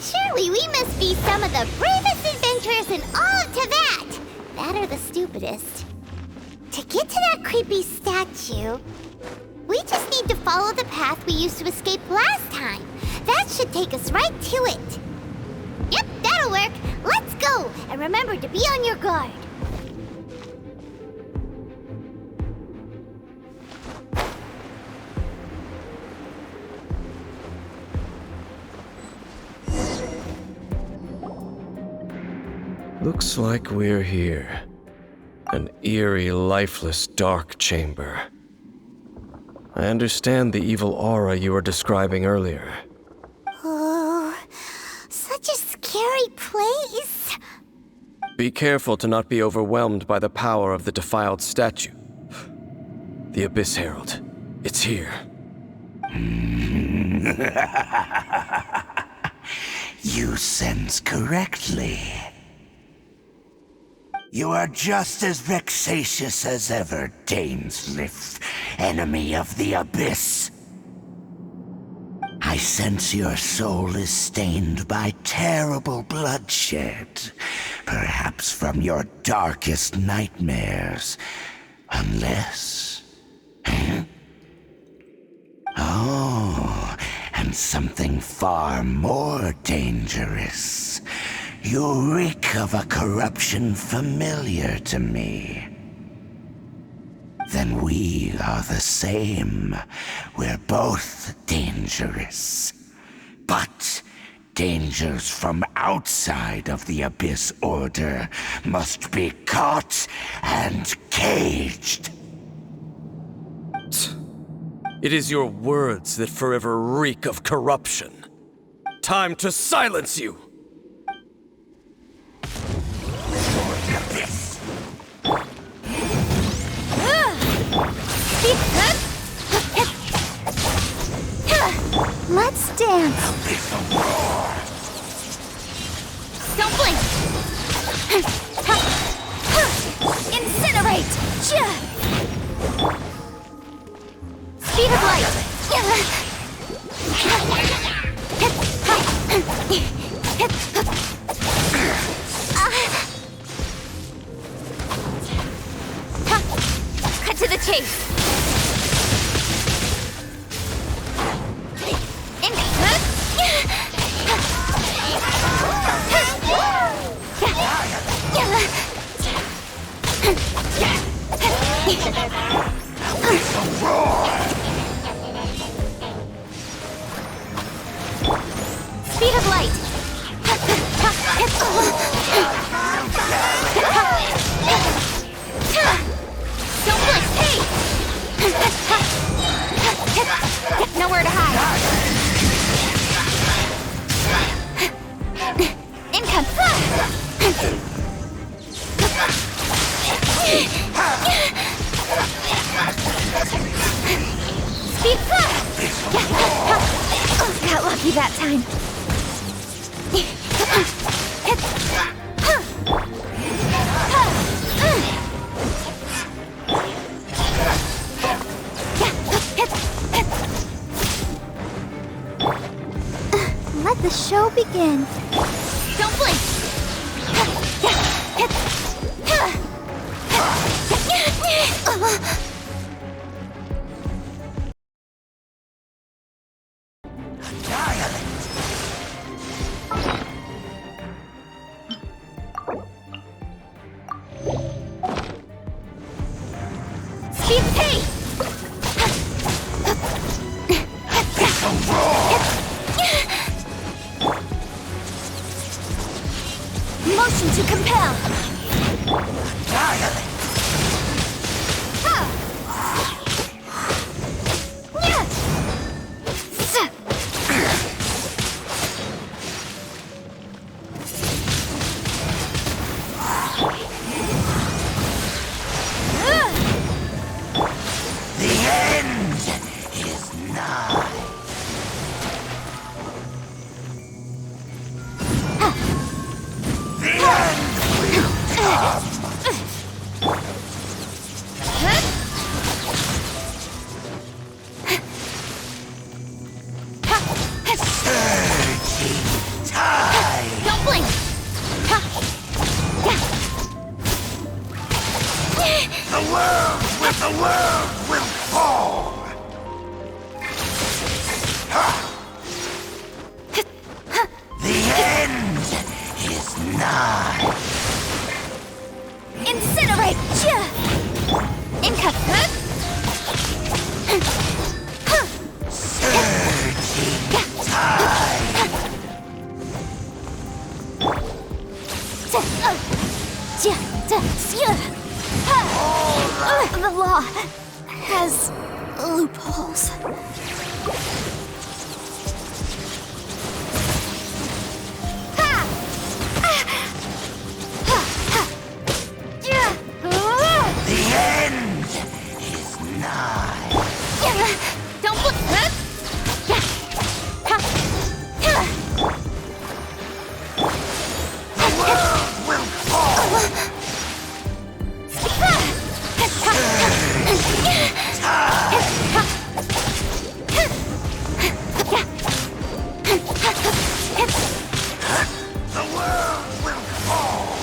surely we must be some of the bravest adventurers in all of Teyvat. That or the stupidest. To get to that creepy statue, we just need to follow the path we used to escape last time. That should take us right to it. Yep, that'll work. Let's go, and remember to be on your guard. Looks like we're here. An eerie, lifeless, dark chamber. I understand the evil aura you were describing earlier. Oh, such a scary place. Be careful to not be overwhelmed by the power of the defiled statue. The Abyss Herald. It's here. You sense correctly. You are just as vexatious as ever, Dainsleif, enemy of the Abyss. I sense your soul is stained by terrible bloodshed, perhaps from your darkest nightmares, unless... Oh, and something far more dangerous. You reek of a corruption familiar to me. Then we are the same. We're both dangerous. But dangers from outside of the Abyss Order must be caught and caged. It is your words that forever reek of corruption. Time to silence you! Let's dance. Don't blink! Incinerate! Speed of light! Cut to the chase! Speed of light! Don't blink! Hey! Nowhere to hide! Income! Speed! Got lucky that time. Let the show begin. Don't blink! Speed P! Motion to compel! The end is nigh. The end will come. Surging tide. Don't blink! The world will fall. law has loopholes. The end is nigh. Don't look. The world will fall. The world will fall.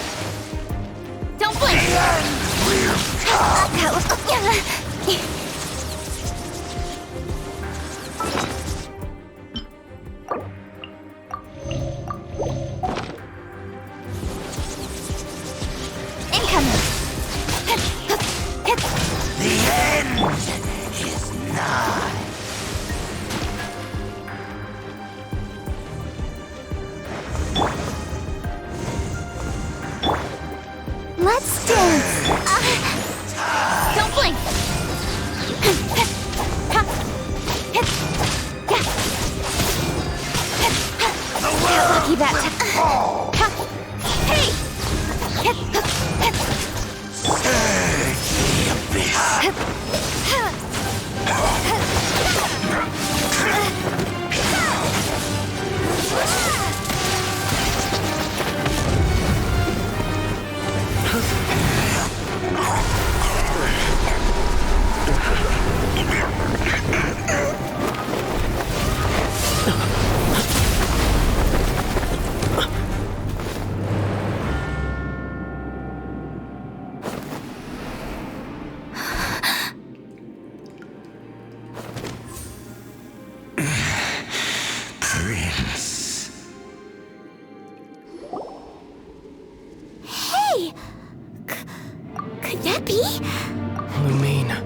Don't blink. The end will come. Incoming. The end is nigh. Let's dance. Don't blink. The world Lucky that. will fall. Hey! Surge the abyss. Prince. Hey! Could that be? Lumine.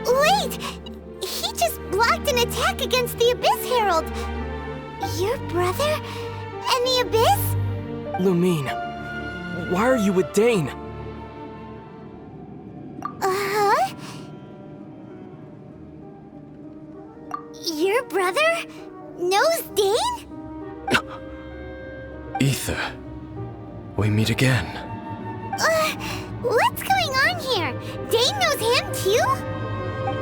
Wait! He just blocked an attack against the Abyss Herald! Your brother? And the Abyss? Lumine, why are you with Dane? Uh-huh? Your brother knows Dane? Ether. We meet again. What's going on here? Dane knows him too?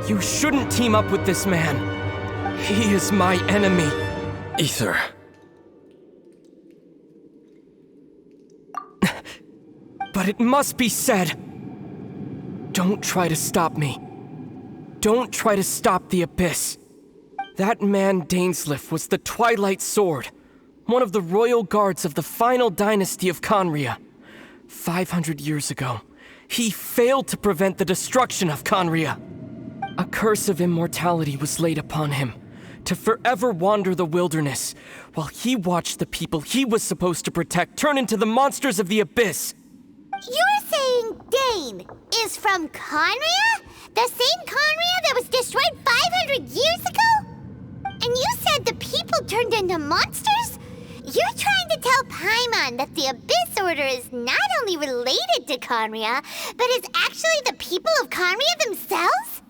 You shouldn't team up with this man. He is my enemy. Ether. But it must be said. Don't try to stop me. Don't try to stop the Abyss. That man Dainsleif was the Twilight Sword, one of the royal guards of the final dynasty of Conria. 500 years ago, he failed to prevent the destruction of Conria. A curse of immortality was laid upon him, to forever wander the wilderness, while he watched the people he was supposed to protect turn into the monsters of the Abyss. You're saying Dane is from Conria? The same Conria that was destroyed 500 years ago? And you said the people turned into monsters? You're trying to tell Paimon that the Abyss Order is not only related to Conria, but is actually the people of Conria themselves?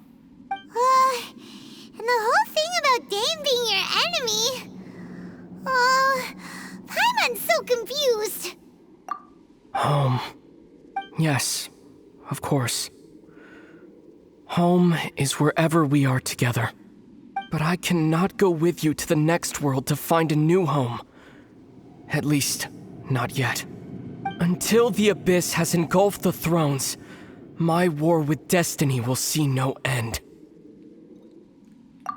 And the whole thing about Dane being your enemy... Paimon's so confused. Home. Yes, of course. Home is wherever we are together. But I cannot go with you to the next world to find a new home. At least, not yet. Until the Abyss has engulfed the thrones, my war with destiny will see no end.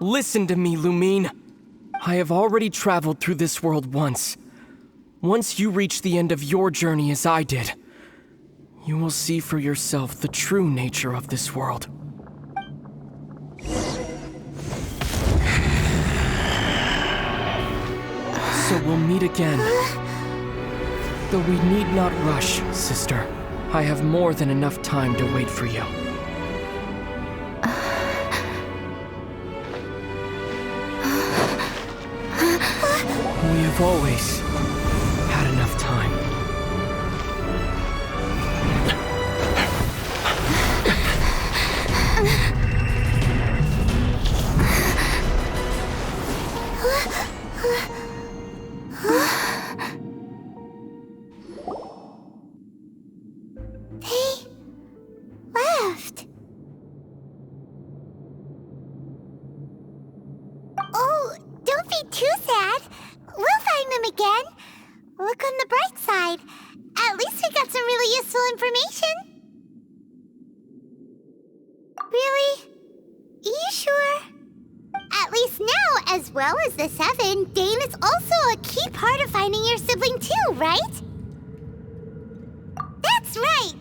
Listen to me, Lumine. I have already traveled through this world once. Once you reach the end of your journey as I did, you will see for yourself the true nature of this world. So we'll meet again. Though we need not rush, sister. I have more than enough time to wait for you. We have always They left. Oh, don't be too sad. We'll find them again. Look on the bright side. At least we got some really useful information. Really? You sure? At least now, as well as the 7, Dane is also a key part of finding your sibling too, right? That's right!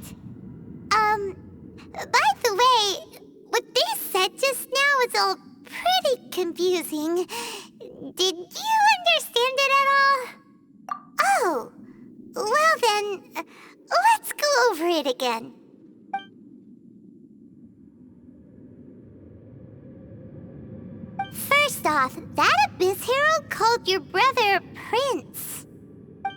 By the way, what they said just now is all pretty confusing. Did you understand it at all? Oh, well then, let's go over it again. First off, that Abyss Herald called your brother Prince.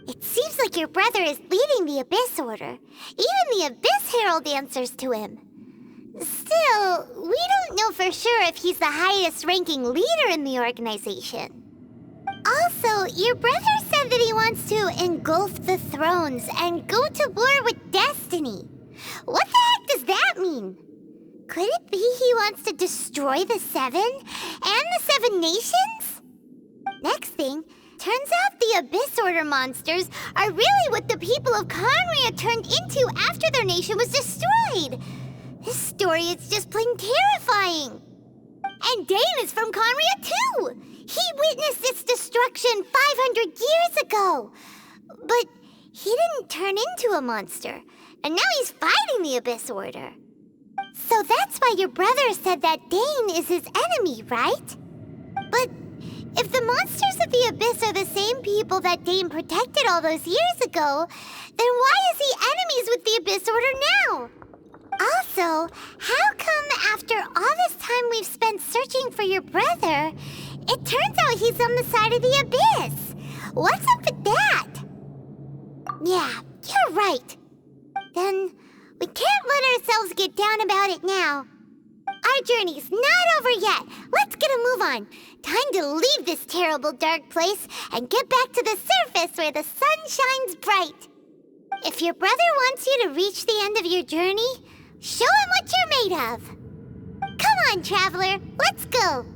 It seems like your brother is leading the Abyss Order. Even the Abyss Herald answers to him. Still, we don't know for sure if he's the highest-ranking leader in the organization. Also, your brother said that he wants to engulf the thrones and go to war with Destiny. What the heck does that mean? Could it be he wants to destroy the 7 and the 7 nations? Next thing, turns out the Abyss Order monsters are really what the people of Conria turned into after their nation was destroyed. This story is just plain terrifying. And Dane is from Conria too. He witnessed its destruction 500 years ago. But he didn't turn into a monster. And now he's fighting the Abyss Order. So that's why your brother said that Dane is his enemy, right? But if the monsters of the Abyss are the same people that Dane protected all those years ago, then why is he enemies with the Abyss Order now? Also, how come after all this time we've spent searching for your brother, it turns out he's on the side of the Abyss? What's up with that? Yeah, you're right. Then we can't let ourselves get down about it now. Our journey's not over yet. Let's get a move on. Time to leave this terrible dark place and get back to the surface where the sun shines bright. If your brother wants you to reach the end of your journey, show him what you're made of. Come on, traveler, let's go.